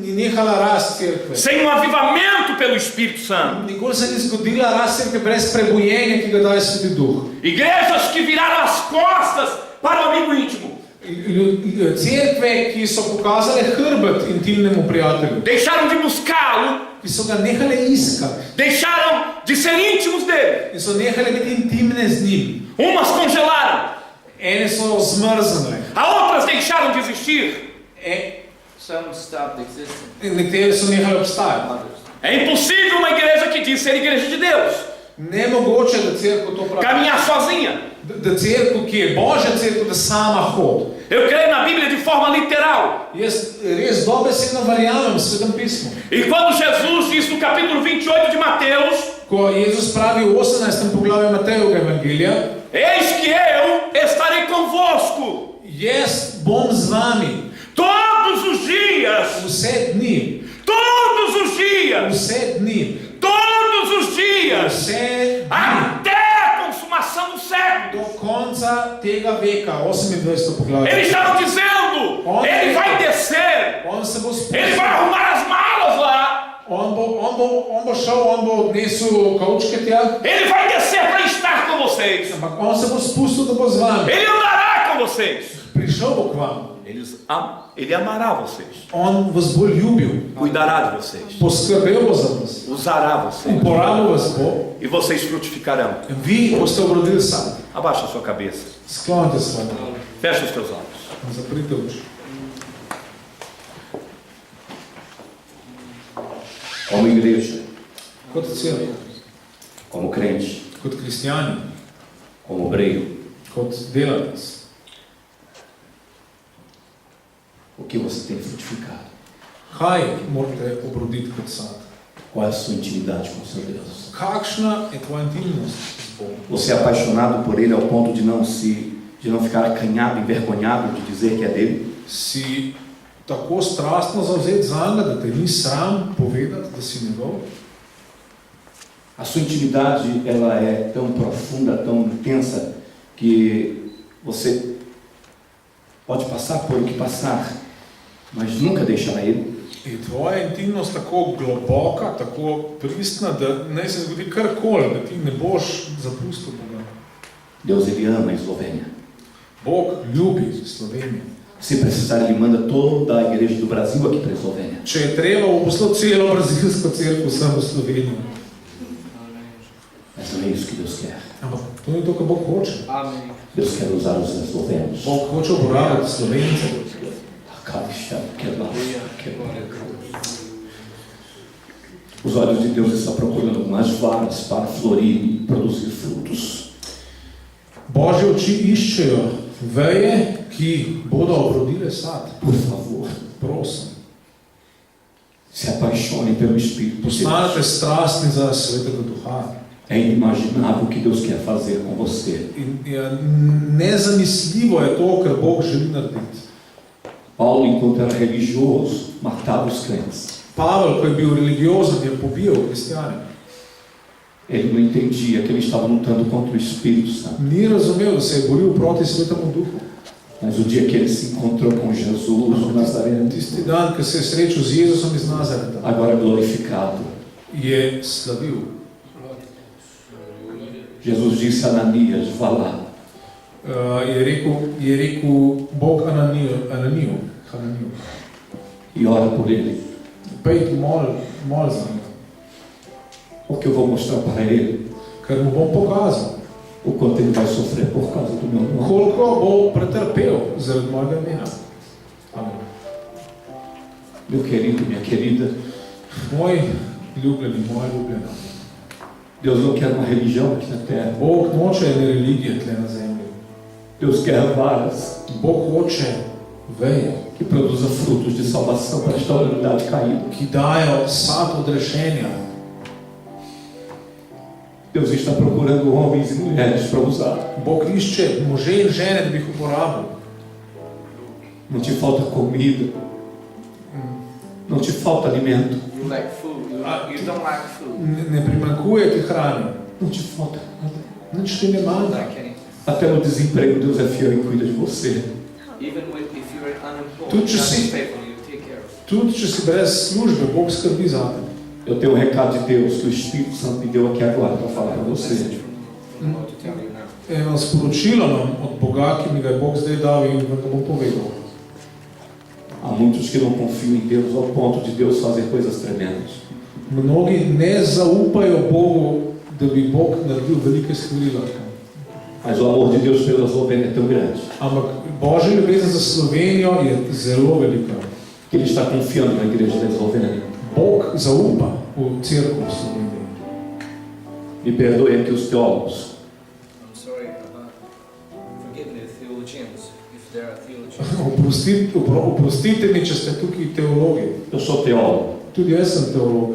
ni nehala rast cerkve. sem um avivamento pelo Espírito Santo. Nikoli se ni zgodila rast cerkve brez prebujenja, ki ga daje Sveti Duh. Igrejas que viraram as costas para o amigo íntimo. Cerkve, ki so pokazale hrbet intimnemu prijatelju, Deixaram de buscá-lo, ki so ga nehale iskati deixaram de ser íntimos dele. in so nehale biti intimne z njim. Umas congelaram, Ene so zmrznile, a outras deixaram de existir. Some stopped existing. in nekatere so nehale obstajati. Others. É impossível uma igreja que diz ser igreja de Deus Nemogoče, da cerkev to pravi. caminhar sozinha. Da cerkev, ki je Božja cerkev, da sama hodi. Eu creio na Bíblia de forma literal. Jaz res dobesedno verjamem v Svetem pismu. E quando Jesus diz no capítulo 28 de Mateus: Ko Jezus pravi v 18. poglavju Matejevega evangelija, Eis que eu estarei convosco jaz bom z vami todos os dias, vse dni, todos os dias, vse dni, todos os dias, vse dni, até a consumação do século. do konca tega veka, 28. poglavje. Eles estavam dizendo: Ele vai descer, On se bo Ele spustil, vai arrumar as malas lá, on bo šel, on bo odnesel kavčke tja, Ele vai descer para estar com vocês, ampak on se bo spustil, da bo z vami. Ele andará com vocês, Prišel bo k vam, Ele amará vocês, on vas bo ljubil, cuidará de vocês, poskrbel bo za vas, usará vocês, uporabil vas bo, e vocês frutificarão. vi boste obrodili sad. Abaixa a sua cabeça, Sklonite svoje glave, fecha os teus olhos. zaprite oči. Como igreja, Kot cerkev, como crente, kot kristjani, como obreiro, kot delavec, o que você tem frutificado? kaj morate obroditi kot sad? Qual é a sua intimidade com o seu Deus? Kakšna je tvoja intimnost z Bogom? Você é apaixonado por Ele ao ponto de não ficar acanhado, envergonhado de dizer que é dele? Si tako strastno zavzet zanj, da te ni sram povedati, da si njegov? A sua intimidade, ela é tão profunda, tão intensa, que você pode passar por o que passar, mas nunca deixará Ele. Je tvoja intimnost tako globoka, tako pristna, da ne se zgodi karkoli, da ti ne boš zapustil Boga. Deus, Ele ama a Eslovênia. Bog ljubi Slovenijo. Se precisar, Ele manda toda a igreja do Brasil aqui para a Eslovênia. Če je treba, bo poslal celo brazilsko cerkev sem v Slovenijo. Mas não é isso que Deus quer. Ampak to je to, kar Bog hoče. Amen. Deus quer usar os eslovenos. Bog hoče uporabiti Slovence. Os olhos de Deus estão procurando umas varas para florir e produzir frutos. Božje oči iščejo veje, ki bodo obrodile sad. Por favor, Prosim, se apaixone pelo Espírito de Deus. postanete strastni za Svetega Duha. É inimaginável o que Deus quer fazer com você. In nezamisljivo je to, kar Bog želi narediti. Paulo, enquanto era religioso, matava os crentes. Pavel, ko je bil religiozen, je pobijal kristjane. Ele não entendia que ele estava lutando contra o Espírito Santo. Ni razumel, da se je boril proti Svetemu Duhu. Mas o dia que ele se encontrou com Jesus, o Nazareno, Tisti dan, ko se je srečal z Jezusom iz Nazareta, agora glorificado, je slavil. Jesus disse a Ananias, vá lá. Je rekel Bog Hananiju, E ora por ele, pejte mol za njega, porque eu vou mostrar para ele ker mu bom pokazal, o quanto ele vai sofrer por causa do meu nome. koliko bo pretrpel zaradi mojega imena. Amen. Meu querido, minha querida, Moj ljubljeni, moja ljubljena, Deus não quer uma religião aqui na terra. Bog noče ene religije tle na zemlji. Deus quer varas Bog hoče veje, que produza frutos de salvação para esta humanidade caída. ki dajo sad odrešenja. Deus está procurando homens e mulheres para usar. Bog išče može in žene, da bi jih uporabil. Não te falta comida, não te falta alimento, You like food. You don't like food. Ne primanjkuje ti hrane, não te falta nada. nič ti ne manjka. Like anything. Até no desemprego Deus é fiel e cuida de você. Even if you're unemployed, Tu God če is si- faithful. You take care of. Tudi če si brez službe, Bog skrbi zate. Eu tenho um recado de Deus que o Espírito Santo me deu aqui agora para falar para você. Message from the Lord to tell you now. Eno sporočilo nam od Boga, ki mi ga je Bog zdaj dal in vam ga bom povedal. Há muitos que não confiam em Deus ao ponto de Deus fazer coisas tremendas. Mnogi ne zaupajo Bogu, da bi Bog naredil velike stvari lahko. Mas o amor de Deus pela Eslovênia é tão grande Ampak Božja ljubezen za Slovenijo je zelo velika. que Ele está confiando na igreja da Eslovênia. Bog zaupa v cerkev v Sloveniji. Me perdoem aqui os teólogos. I'm sorry about forgetting the theologians, if there are theologians. Oprostite mi, če ste tukaj teologi. Eu sou teólogo, Tudi jaz sem teolog.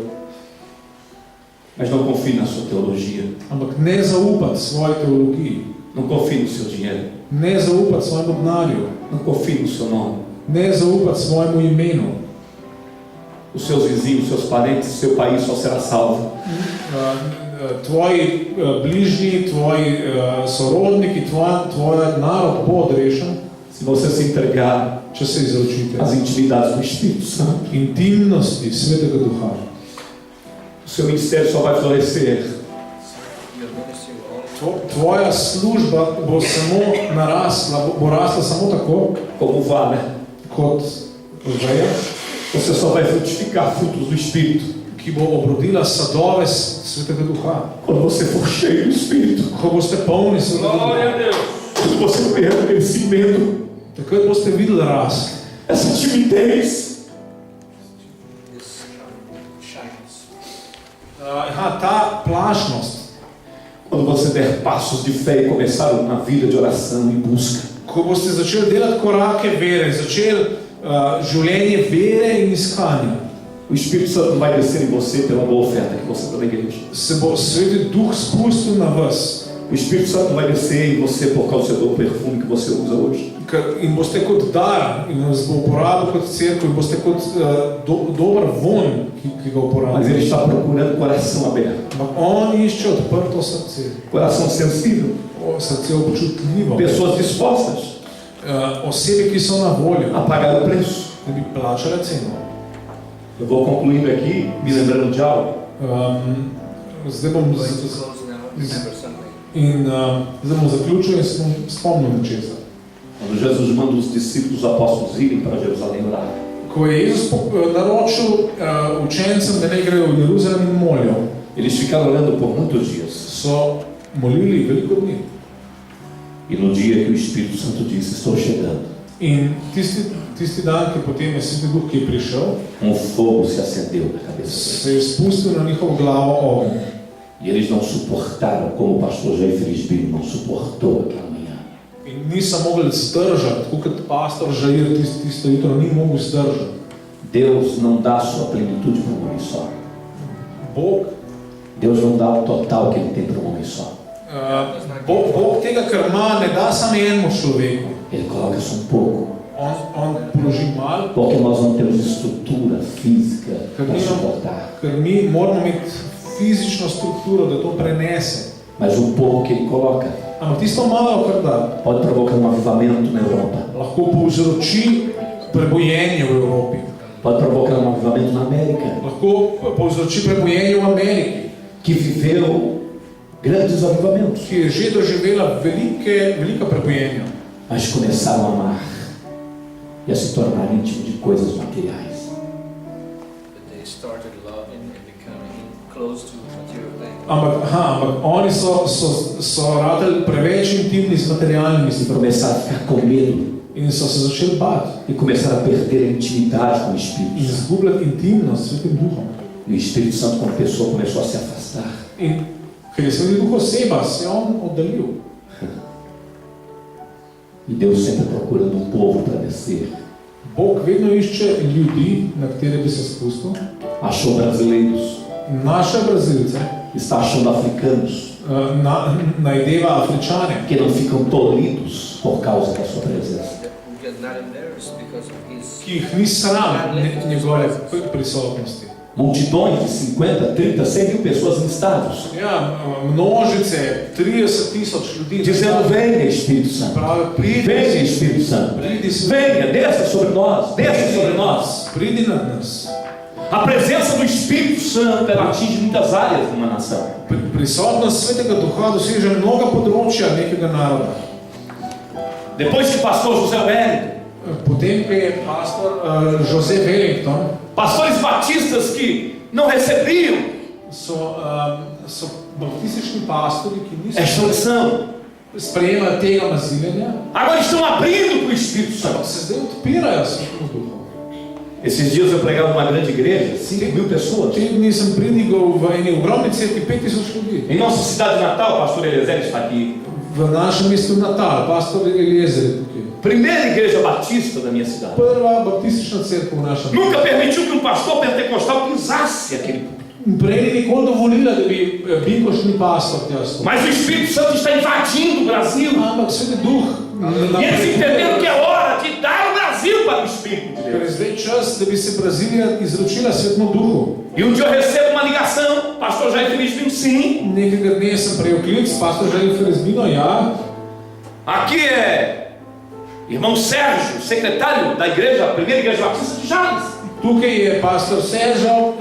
mas não confie na sua teologia. Ampak ne zaupati svoji teologiji, Não confie no seu dinheiro. ne zaupati svojemu denarju, Não confie no seu nome. ne zaupati svojemu imenu. Os seus vizinhos, seus parentes, seu país só será salvo Tvoji bližnji, tvoji sorodniki, tvoj narod bo odrešen, se você se entregar če se izročite às intimidades do Espírito Santo. intimnosti Svetega Duha. O seu ministério só vai florescer Your ministry will only Tvoja služba bo samo narasla, bo rasla samo tako, como vara. kot veja, Você só vai frutificar frutos do Espírito ki bo obrodila sadove Svetega Duha. quando você for cheio do Espírito. Ko boste polni Svetega Duha, Deus! Quando você ver o crescimento, takrat boste videli rast. essa timidez, This shyness. Ta plašnost, quando você der passos de fé e começar na vida de oração e busca. ko boste začeli delati korake vere, začeli življenje vere in iskanja, O Espírito Santo vai descer em você pela boa oferta que você dá na igreja. se bo Sveti Duh spustil na vas, O Espírito Santo vai descer em você por causa do perfume que você usa hoje. in boste kot dar in vas bo uporabil kot cerkev in boste kot dober von, ki ga Mas uporabil. Ele está procurando coração aberto, Ampak on išče odprto srce, coração sensível, srce občutljivo, pessoas dispostas osebe, ki so na voljo, a pagar o preço. da bi plačale ceno. Eu vou concluindo aqui, me lembrando de algo. Zdaj bom Going to close now. Remember something. zdaj bom zaključil in se bom spomnil nečesa. Quando Jesus manda os discípulos, os apóstolos irem para Jerusalém orar, Ko je Jezus naročil učencem, da ne grejo v Jeruzalem in molijo, eles ficaram orando por muitos dias. so molili veliko dni. E no dia que o Espírito Santo disse, estou chegando, In tisti dan, ki potem je Sveti Duh, ki je prišel, fogo se acendeu na cabeça deles. se je spustil na njihovo glavo ogenj. E eles não suportaram, como o pastor Jair Frisbee não suportou aquela manhã. In niso mogli zdržati, tako kot pastor Žair tisto jutro ni mogel zdržati. Deus não dá sua plenitude para um homem só. Bog Deus não dá o total que Ele tem para um homem só. Bog tega, kar ima, ne da samo enemu človeku. Ele coloca só um pouco. On položi malo, Porque nós não temos estrutura física para suportar. ker mi moramo imeti fizično strukturo, da to prenese. Mas o pouco que Ele coloca Ampak tisto malo, kar da, pode provocar um avivamento na Europa. lahko povzroči prebojenje v Evropi. Pode provocar um avivamento na América. Lahko povzroči prebojenje v Ameriki, Que viveu grandes avivamentos. ki je že doživela velika prebojenja. Mas começaram a amar e a se tornar íntimo de coisas materiais. But they started loving and becoming close to material things. Ampak oni so radili preveč intimni z materialnimi E stvarmi começaram a ficar com medo. in so se začeli bati E começaram a perder a intimidade com o in Espírito. izgubljati intimnost s Svetim Duhom. E o Espírito Santo, como pessoa, começou a se afastar. In ker je Sveti Duh oseba, se je on oddaljil. E Deus sempre procurando um povo para descer. Bog vedno išče ljudi, na katere bi se spustil. Achou brasileiros, Naše Brazilce está achando africanos, najdeva Afričane, que não ficam tolhidos por causa da sua presença. Who get not embarrassed because of his ki jih ni sram njegove prisotnosti. Multidões de 50, 30, 100 mil pessoas em estádios. Ja, množice, 30.000 ljudi. Dizendo, venha Espírito Santo. Pravi, pridi, Venha Espírito Santo. Venha, desça sobre nós. Desça sobre nós. Pridi nad nas. A presença do Espírito Santo, ela atinge muitas áreas de uma nação. Prisotnost Svetega Duha doseže mnoga področja nekega naroda. Depois que pastor José Wellington, Potem ko je pastor José Wellington, pastores batistas que não recebiam so baptistični pastori, ki esta niso unção, sprejemali tega maziljenja, agora estão abrindo para o Espírito Santo. se zdaj odpirajo Svetemu Duhu. Esses dias eu pregava numa grande igreja, 5 mil pessoas. Te dni sem pridigal v eni ogromni cerkvi 5.000 ljudi. Em nossa cidade natal, o pastor Eliezer está aqui. V našem mestu Natal, pastor Eliezer je tukaj. Primeira igreja batista da minha cidade. Prva baptistična cerkev v našem. Nunca permitiu que um pastor pentecostal pisasse aquele púlpito. Prej ni nikoli dovolila, da bi binkošni pastor tja stopil. Mas o Espírito Santo está invadindo o Brasil. Ampak Sveti Duh E eles entenderam que é hora de dar o Brasil para o Espírito de ker je Deus. zdaj čas, da bi se Brazilija izročila Svetemu Duhu. E um dia eu recebo uma ligação, pastor Jair Felizbino, sim. Nekega dne sem prejel klic, pastor Jair Felizbino, ja. Aqui é irmão Sérgio, secretário da igreja, a primeira igreja batista de Jales. Tukaj je pastor Sežal,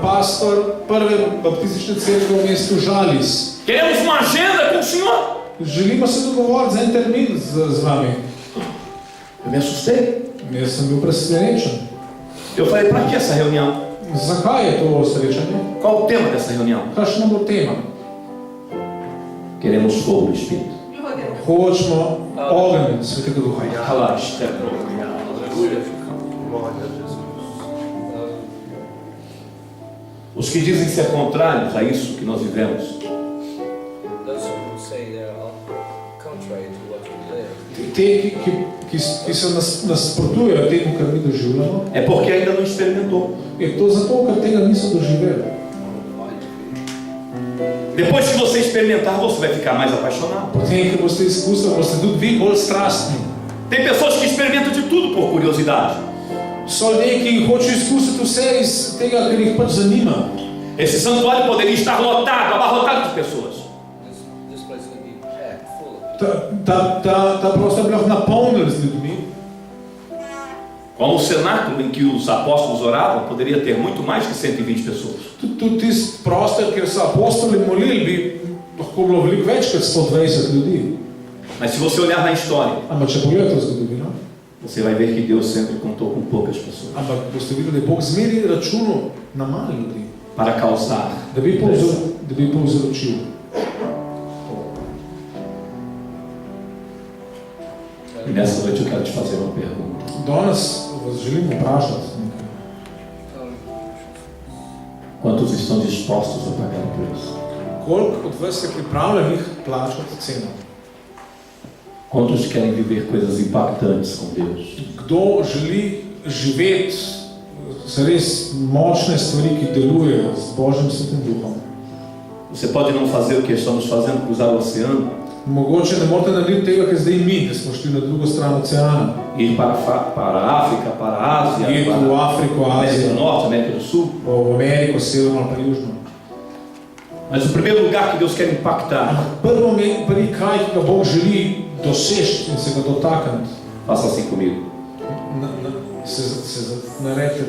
pastor prve baptistične cerkve v mestu Žalis. Queremos uma agenda com o senhor. Želimo se dogovoriti za en termin z vami. Eu me assustei. Jaz sem bil presenečen. Eu falei, para que essa reunião? Zakaj je to srečanje? Qual o tema dessa reunião? Kakšna bo tema? Queremos fogo do Espírito. Hočemo ogenj Svetega Duha. Relaxa. Aleluia. Glória a Jesus. Os que dizem ser contrários a isso que nós vivemos, those who say they are contrary to what we live. Te, ki se nasprotujejo temu, kar mi doživljamo, é porque ainda não experimentou. je to zato, ker tega niso doživeli. Depois que você experimentar, você vai ficar mais apaixonado. Potem, ko boste izkusili, boste tudi vi bolj strastni. Tem pessoas que experimentam de tudo por curiosidade. So ljudje, ki hočejo izkusiti vse iz tega, ker jih pač zanima. Esse santuário poderia estar lotado, abarrotado de pessoas. This place could be packed full of people. Ta prostor bi lahko napolnili z ljudmi. Como o cenáculo em que os apóstolos oravam, poderia ter muito mais que 120 pessoas. Tudi tisti prostor, kjer so apostoli molili, bi lahko bilo veliko več kot 120 ljudi. Mas se você olhar na história, Ampak če pogledate v zgodovino, você vai ver que Deus sempre contou com poucas pessoas ampak boste videli, da je Bog zmeri računal na malo ljudi, para causar. da bi povzročil. E nessa noite eu quero te fazer uma pergunta. Danes vas želim vprašati nekaj. Quantos estão dispostos a pagar o preço? Koliko od vas je pripravljenih plačati ceno? Quantos querem viver coisas impactantes com Deus? Kdo želi živeti res močne stvari, ki delujejo z Božjim Svetim Duhom? Você pode não fazer o que estamos fazendo, cruzar o oceano, Mogoče ne morate narediti tega, kar zdaj mi, da smo šli na drugo stran oceana. ir para a África, para a Ásia, Ir para v Afriko, a América Azijo, do Norte, América do Sul. v Ameriko, severno ali pa južno. Mas o primeiro lugar que Deus quer impactar, Prvi kraj, ki ga Bog želi doseči in se ga dotakniti, faça assim comigo. se naredite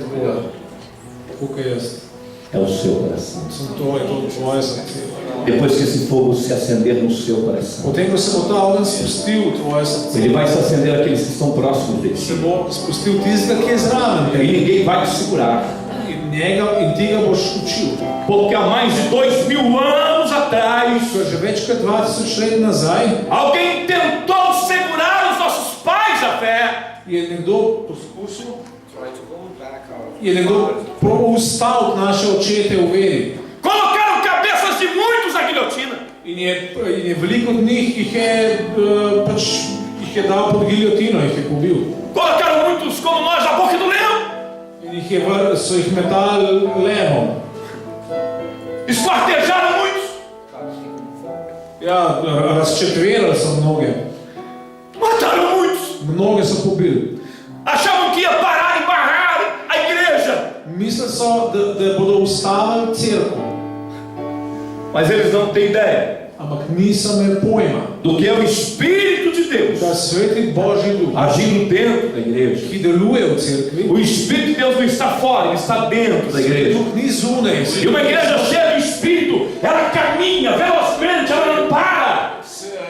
tako kot jaz. É o seu coração. To je to tvoje srce. Depois que esse fogo se acender no seu coração, Potem, ko se bo ta ogenj spustil v tvoje srce, ele vai se acender aqueles que estão próximos de se ti. bo spustil tistega, ki je zraven E tega. ninguém vai te segurar. In ti ga boš učil. Porque há mais de 2000 anos atrás, Ko je že več kot 2000 let nazaj, alguém tentou segurar os nossos pais a fé. je nekdo poskusil, Try to hold back our je nekdo probal ustaviti naše očete v veri. Colocaram cabeças de muitos na guilhotina. In je veliko od njih jih je dal pod giljotino, jih je pobil. Colocaram muitos como nós na boca do leão. In so jih metali levom. Esquartejaram muitos. Ja, razčetverili so mnoge. Mataram muitos. Mnoge so pobili. Achavam que ia parar e barrar a igreja. Mislili so, da bodo ustavili cerkev, Mas eles não têm ideia ampak niso imeli pojma, do que é o Espírito de Deus da sveti Božji duh, agindo dentro da igreja. ki deluje v cerkvi, O Espírito de Deus não está fora, ele está dentro da igreja. duh ni zunaj. E uma igreja cheia do Espírito, ela caminha velozmente, ela não para.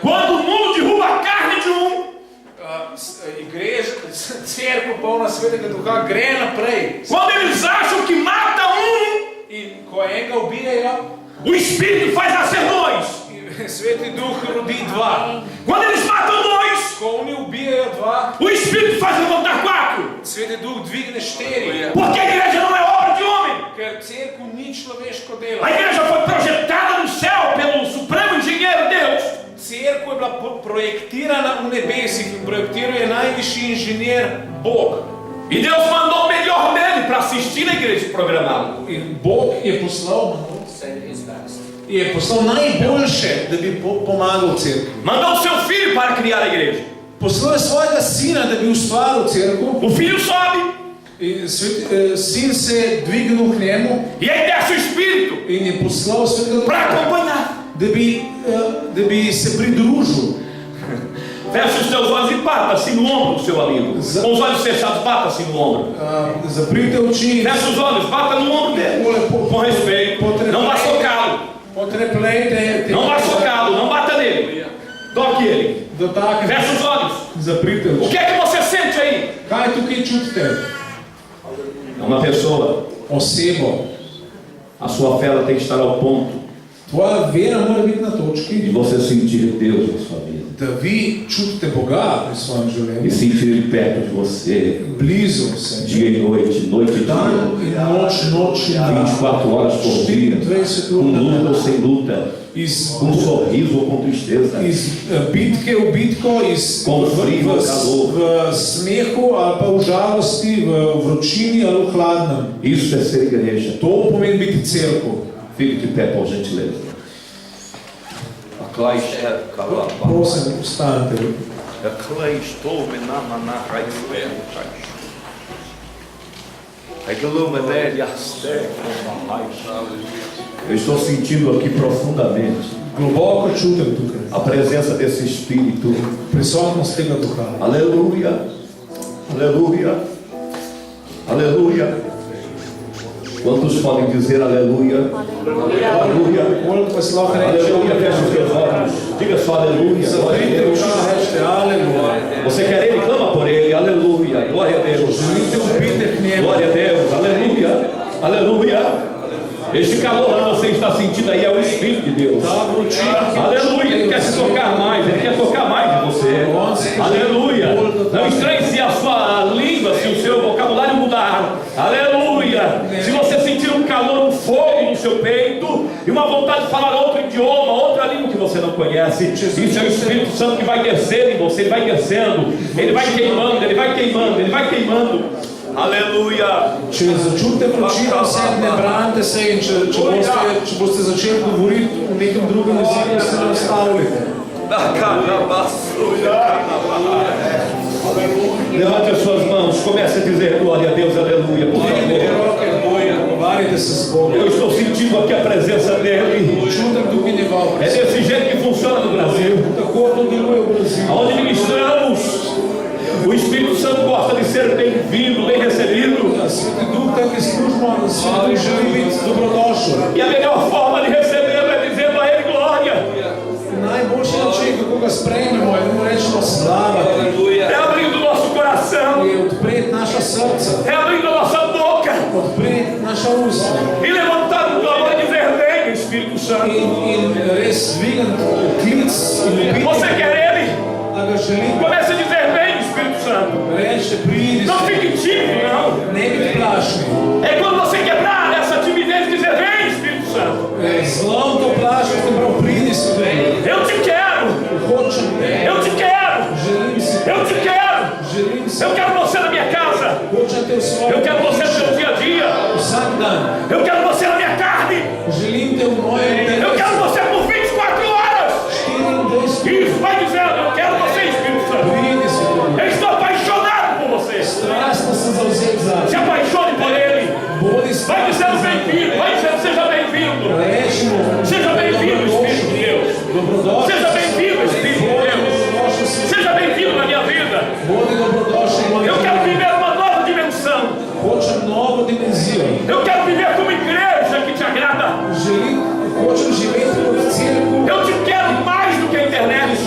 Quando o mundo derruba a carne de um, Cerkev polna svetega duha gre naprej. quando eles acham que mata um, In ko enega ubijajo, o Espírito faz nascer dois. sveti duh rodi dva. Quando eles matam dois, Ko oni ubijajo dva, o Espírito faz levantar quatro. sveti duh dvigne 4. Porque a igreja não é obra de homem. Ker cerkev ni človeško delo. A igreja foi projetada no céu pelo Supremo Engenheiro Deus. Cerkev je bila projektirana v nebesih in projektiral je najvišji inženir Bog. E Deus mandou o melhor dele para assistir a igreja e programá-la. In Bog je poslal send his best. najboljše, da bi pomagal cerkvi. Mandou o seu filho para criar a igreja. Poslal je svojega sina, da bi ustvaril cerkev. O filho sobe In sin se je dvignil k njemu e aí desce o Espírito in je poslal svetega para duha, acompanhar. da bi se pridružil. Fecha os teus olhos e bata assim no ombro do seu amigo. Com os olhos fechados, bata assim no ombro. Zaprite oči, Fecha os olhos, bata no ombro dele. Com respeito. Não vá socá-lo. potreplejte, Não vá socá-lo, não bata nele. Toque ele. dotaknite, Fecha os olhos. zaprite O oči. que é que você sente aí? Kaj tukaj čutite? É uma pessoa. Osebo. A sua fé ela tem que estar ao ponto Tvoja vera mora biti na de točki, você sentir Deus na sua vida. da vi čutite Boga pri svojem E življenju, sentir Ele perto de você. blizu se, Dia e noite, noite e dan dia. in noč in dan, 24 horas por dia. 24 Com ur na luta ou dan, sem luta. Com sorriso ou com tristeza. iz bitke v bitko, Com frio ou calor. v smehu ali pa v žalosti, v vročini ali v hladnem. Isso é ser igreja. To pomeni biti cerkev. Fique de pé, por gentileza. Prosim, vstanite. Eu estou sentindo aqui profundamente Globoko čutim tukaj a presença desse Espírito. prisotnost tega duha. Aleluia, aleluia, aleluia. Quantos podem dizer aleluia? Aleluia, Koliko vas lahko reče, aleluia. Feche os teus olhos, diga só aleluia. Glória a zaprite Deus. oči in rečete aleluja. Você quer Ele? Clama por Ele, aleluia. Glória a Deus. Želite upite k njemu. Glória a Deus, aleluia, aleluia. Este calor que você está sentindo aí é o Espírito de Deus. Ta vročina, Aleluia, Ele quer se tocar mais, Ele quer tocar mais de você. Aleluia. Não estranhe se a sua língua, se o seu vocabulário mudar. Aleluia. Se você sentir um calor, um fogo no seu peito e uma vontade de falar outro idioma, outra língua que você não conhece, isso é o Espírito Santo que vai descer em você, ele vai descendo, ele vai queimando, ele vai queimando, ele vai queimando. Aleluia. če začutite vročino, se ne branite se in če boste začeli govoriti v nekem drugem jeziku, se ne ustavljate. Levante as suas mãos, comece a dizer glória a Deus, aleluia, por favor. Eu estou sentindo aqui a presença dele. É desse jeito que funciona no Brasil. Onde ministramos, o Espírito Santo gosta de ser bem-vindo, bem recebido. E a melhor forma de recebê-lo é dizendo a ele glória. É abrindo o nosso coração. É abrindo a nossa boca. E levantar o clamor e dizer: vem, Espírito Santo. Você quer ele? Comece a dizer: vem, Espírito Santo. Não fique tímido, não. É quando você quebrar essa timidez e dizer: vem, Espírito Santo. Eu te quero. Eu te quero. Eu te quero. Eu quero você na minha casa. Eu quero você no seu dia a dia. Eu quero você na minha carne. Eu quero você por 24 horas. Isso, vai dizendo: eu quero você, Espírito Santo. Eu estou apaixonado por você. Se apaixone por ele. Vai dizendo: bem-vindo. Vai dizendo: seja bem-vindo. Seja bem-vindo, Espírito de Deus. Seja bem-vindo, Espírito de Deus. Seja bem-vindo na minha vida. Eu quero viver uma nova dimensão. Eu quero viver como igreja que te agrada. Eu te quero mais do que a internet.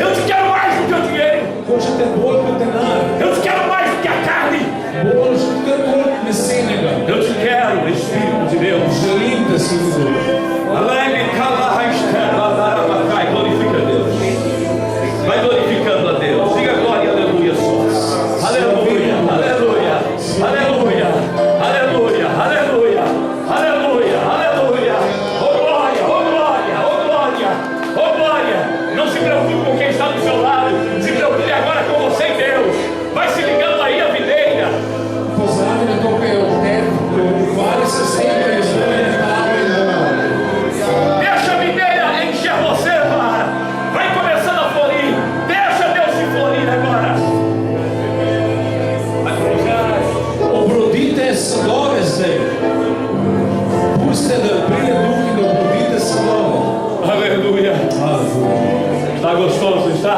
Eu te quero mais do que o dinheiro. Eu te quero mais do que a carne. Eu te quero, Espírito de Deus. Alegre, cala, vai, glorifica a Deus. Vai glorificando a Deus. Diga glória, aleluia só. Aleluia, aleluia, aleluia, aleluia, aleluia, aleluia, aleluia. Oh glória, oh glória, oh glória, oh glória. Não se preocupe com quem está do seu lado. Se preocupe agora com você e Deus. Vai se ligando aí a videira. Deixa a videira encher você, para. Vai começando a florir. Deixa Deus se florir agora. Obrodite sadove zdaj. Pustite da pride duh in da obrodite sadove. Aleluia. Está gostoso, está?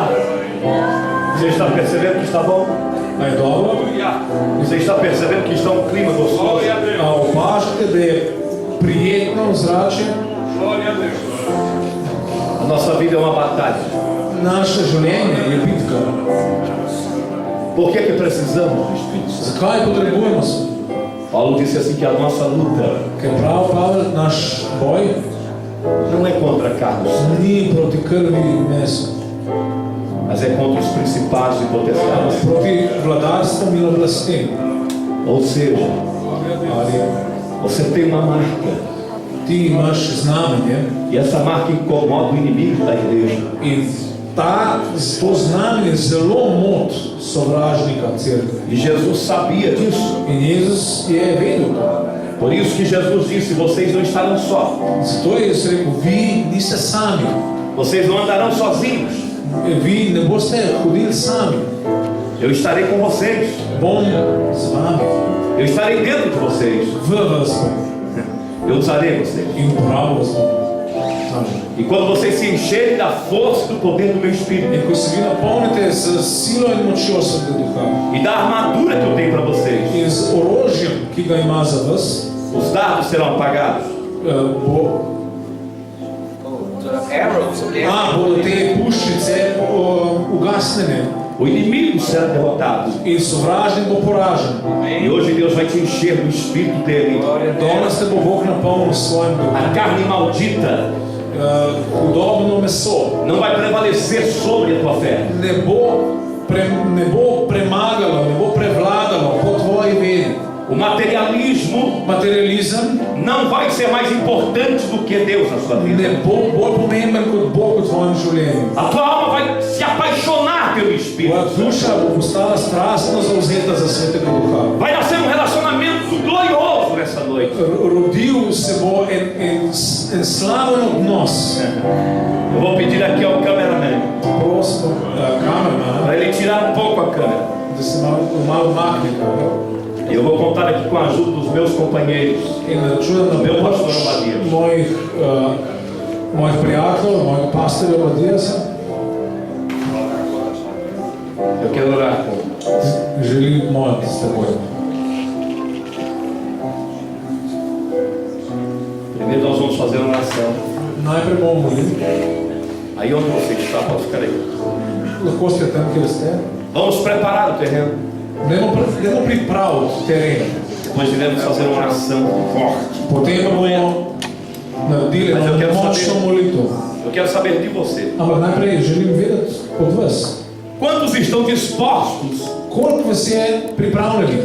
Você está percebendo que está bom? A je dobro? Você está percebendo que está um clima gostoso? A opažate da je prijetno ozračje? A nossa vida é uma batalha. Naše življenje je bitka. Por que precisamos do Espírito Santo? Zakaj potrebujemo se? Paulo disse assim que a nossa luta Ker prav Pavel, naš boj não é contra carne, ni proti krvi in mesu, mas é contra os principados e potestades. proti vladarstvom in oblastem. Ou seja, você tem uma marca Ti imaš znamenje e essa marca incomoda o inimigo da igreja. in to znamenje zelo mot sovražnika cerkve. E Jesus sabia disso. In Jezus je vedel to. Por isso que Jesus disse: vocês não estarão só. Zato je Jezus rekel: vi niste sami. Vocês não andarão sozinhos. Vi ne boste hodili sami. Eu estarei com vocês. Bom z vami. Eu estarei dentro de vocês. V vas bom. Eu usarei vocês. In uporabil vas bom. E quando vocês se encherem da força e do poder do meu Espírito In ko se vi napolnite s silo in močjo Svetega Duha e da armadura que eu tenho para vocês, in z orožjem, ki ga ima za vas, os dardos serão apagados. Bodo te puščice ugasnjene O inimigo será derrotado. in sovražnik bo poražen. E hoje Deus vai te encher do Espírito dele. Danes te bo Bog napolnil s svojim duhom. A carne maldita Hudobno meso não vai prevalecer sobre a tua fé. ne bo premagalo, ne bo prevladalo po tvoji veri. O materialismo Materializem não vai ser mais importante do que Deus na sua vida. ne bo bolj pomemben kot Bog v tvojem življenju. A tua alma vai se apaixonar pelo Espírito. Tvoja duša bo postala strastno zauzeta za Svetega Duha. Vai nascer um relacionamento glorioso nessa noite. rodil se bo en slaven odnos. Eu vou pedir aqui ao cameraman Prosim kamermana, para ele tirar um pouco a câmera. da se malo makne kamero. E eu vou contar aqui com a ajuda dos meus companheiros. In računam na Meu pomoč pastor Obadias. mojih prijateljev, mojega pastorja Obadijasa. Eu quero orar com Želim moliti s teboj. Primeiro nós vamos fazer uma oração. Najprej bomo molili. Aí onde você está, pode ficar aí. Lahko ste tam, kjer ste. Vamos preparar o terreno. Dajmo pripraviti teren. Depois iremos fazer uma oração forte. Potem pa bomo naredili Mas eu quero močno saber. molitev. Eu quero saber de você. Ampak najprej želim vedeti od vas, Quantos estão dispostos koliko vas je pripravljenih,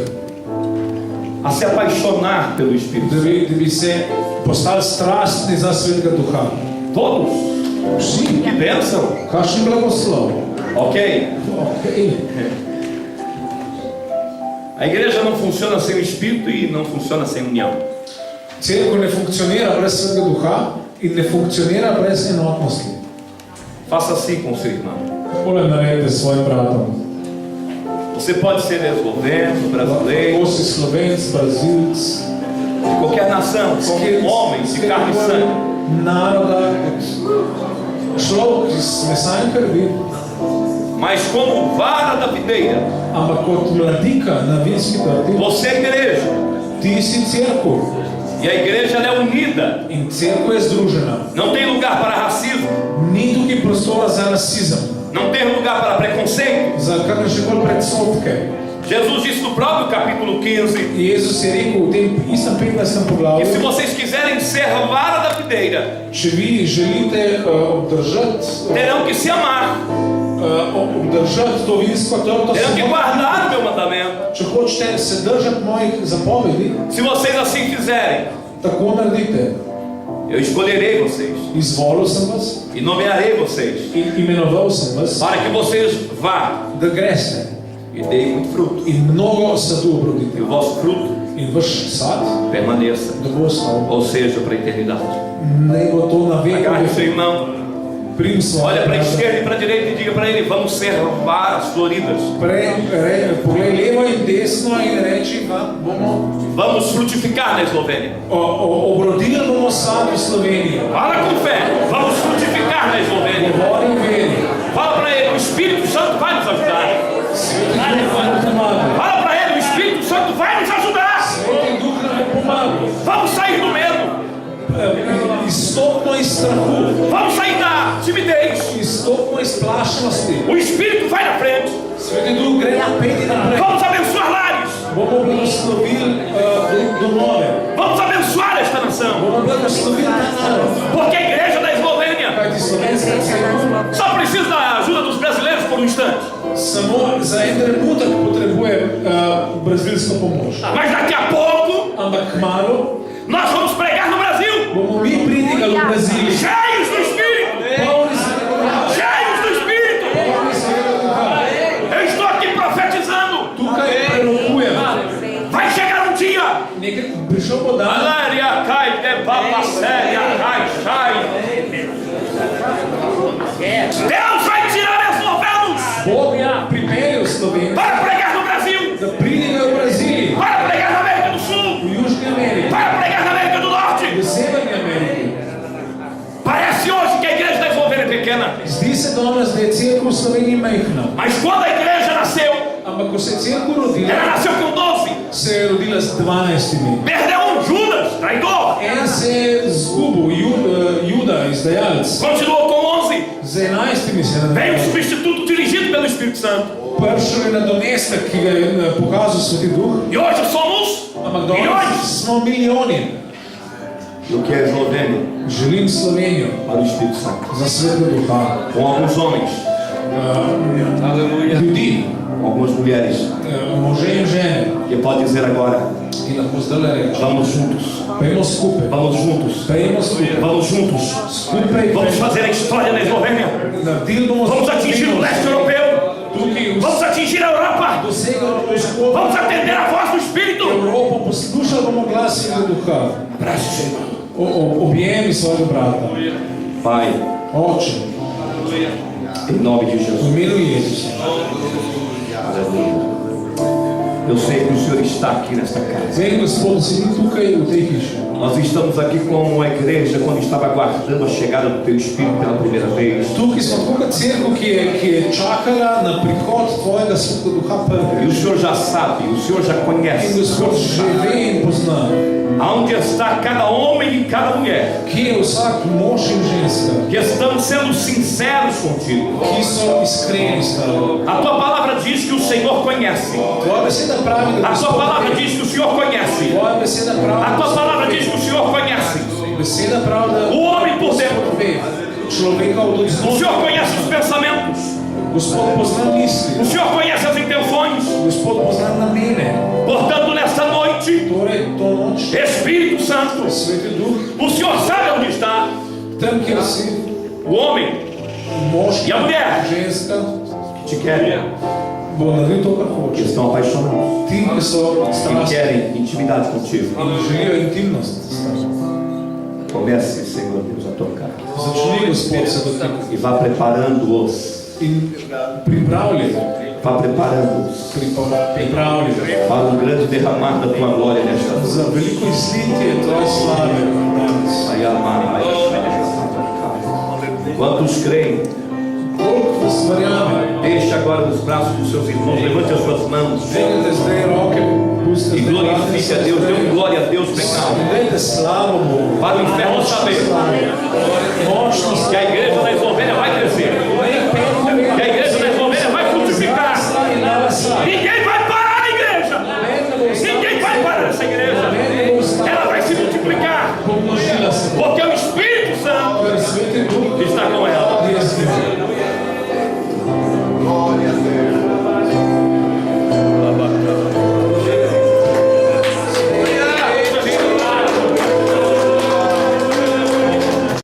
a se apaixonar pelo Espírito? da bi se postali strastni za Svetega Duha. Todos? Vsi. Que bênção! Kakšen blagoslov. Ok? Okay. A igreja não funciona sem o Espírito e não funciona sem união. Cerkev ne funkcionira brez Svetega Duha in ne funkcionira brez enotnosti. Faça assim com o seu irmão. Takole naredite s svojim bratom. Você pode ser esloveno, brasileiro, Lahko si Slovenec, Brazilec, de qualquer nação, como homens de carne e sangue. naroda, človek iz mesa in krvi, Mas como vara da videira, ampak kot mladika na vinski trti, você é igreja. ti si cerkev. E a igreja ela é unida. In cerkev je združena. Não tem lugar para racismo. Ni tukaj prostora za rasizem, Não tem lugar para preconceito. za kakršnekoli predsodke. Jesus disse no próprio capítulo 15 Jezus je rekel v tem istem 15. que poglavju, se vocês quiserem ser a vara da videira, če vi želite terão que se amar, obdržati to vinsko trto, terão que guardar o meu mandamento. če hočete se držati mojih zapovedi, Se vocês assim fizerem, tako naredite. eu escolherei vocês Izvolil sem vas e nomearei vocês in imenoval sem vas, para que vocês vá da greste e deem muito fruto. in mnogo sadu E obrodite. o vosso fruto In vaš sad, permaneça, da bo ostal. ou seja, para a eternidade. Naj bo to na Agarre o seu veke. irmão, Prim svoje. olha para a esquerda e para a direita e diga para ele: vamos ser varas floridas, Poglej levo in desno in reči, bomo vamos frutificar na Eslovênia. obrodili bomo sad v Sloveniji. Fala com fé, vamos frutificar na Eslovênia. Govori v veri. Fala para ele: o Espírito Santo vai nos ajudar. Sveti Duh nam bo pomagal. Fala para ele: o Espírito Santo vai nos ajudar. Sveti Duh nam bo pomagal. Vamos sair do medo, Izstopimo iz strahu. vamos sair da timidez. Izstopimo iz plašenosti. O Espírito vai na frente. Sveti Duh gre napet in naprej. Vamos abençoar lares. Bomo blagoslovili domove. Vamos abençoar esta nação. Bomo blagoslovili ta narod. Porque a igreja da Eslovênia Kajti slovenska cerkev só precisa da ajuda dos brasileiros por um instante. samo za en trenutek potrebuje brazilsko pomoč. Mas daqui a pouco Ampak kmalu nós vamos pregar no Brasil. bomo mi pridigali v Braziliji. Cheios do Espírito. Polni Svetega Duha. Cheios do Espírito. Polni Svetega Duha. Eu estou aqui profetizando. Tukaj prerokujem. Vai chegar um dia. Nekaj prišel bo dan, Alária cai de papaséria, cai, sai. Deus vai tirar eslovenos Bog pripeljal Slovenijo, para pregar no Brasil, da pridejo v Braziliji, para pregar na América do Sul, v Južni Ameriki, para pregar na América do Norte. v Severni Ameriki. Parece hoje que a igreja da Eslovênia é pequena, Zdi se danes, da je cerkev v Sloveniji majhna. mas quando a igreja nasceu, Ampak ko se je cerkev rodila, ela nasceu com 12. se je rodila z 12. Perdeu um Judas, traidor. En se je zgubil, Juda, izdajalec, Continuou com 11. z 11 se je Veio um nadaljeval. substituto dirigido pelo Espírito Santo. Prišel je nadomestek, ki ga je pokazal Sveti Duh, E hoje somos ampak danes milhões. smo milijoni. Eu quero Eslovênia Želim Slovenijo para o Espírito Santo. za Svetega Duha, Com alguns homens, ljudi, algumas mulheres, može in žene, que pode dizer agora: ki lahko zdaj reče, vamos juntos, pejmo skupaj, vamos juntos, pejmo skupaj, vamos juntos, skupaj, vamos fazer a história na Eslovênia, naredili bomo vamos atingir o leste europeu, tu Tukaj Vamos atingir a Europa. dosegamo Gospod Vamos atender a voz do Espírito. Evropo, poslušali bomo glas Svega Duha. Objemi svojega brata. Pai, Oče, em nome de v Jesus. imenu Jezusa. Aleluia. Eu sei que o Senhor está aqui nesta casa. Vem, Gospod, sedi tukaj v tej hiši. Nós estamos aqui como uma igreja quando estava aguardando a chegada do Teu Espírito pela primeira vez. Tukaj smo kot cerkev, ki je čakala na prihod tvojega Svetega Duha E prvi. o Senhor já sabe, o Senhor já In conhece Gospod že ve in pozna, aonde está cada homem e cada mulher kje je vsak mož in ženska, que estão sendo sinceros contigo. ki so iskreni s tabo. A Tua palavra diz que o Senhor conhece. Tvoja beseda pravi, da A Tua Gospod palavra ve. diz que o Senhor conhece. Tvoja beseda pravi, A Tua palavra diz que o Senhor conhece. beseda pravi, da O homem por dentro. ve človeka od O odznotraj. Senhor conhece os pensamentos. Gospod pozna misli, O Senhor conhece as intenções. Gospod pozna namene. Portanto, nesta noite, Torej, to noč, Espírito Santo, Sveti Duh, o Senhor sabe onde está tam, kjer si o homem mož e a mulher ženska, que te querem, bo naredil to, kar que hoče. estão apaixonados, Ti, ki so que strastni querem intimidade contigo. in želijo intimnost s tabo. Comece, Senhor Deus, a tocar Začni, Gospod, se dotikati. e vá preparando-os, In pripravljaj, vá preparando-os pripravljaj para um grande derramar da Tua glória nesta noite. za veliko izlitje tvoje slave danes. Ai, amar, ai, quantos creem? Koliko vas verjame? Deixe agora nos braços dos seus irmãos, levante as suas mãos Dvignite zdaj roke, pustite e glorifique a Deus, dê glória a Deus bem alto. Dajte slavo Bogu. Para o inferno saber Močnost, que a igreja da Eslovênia vai crescer.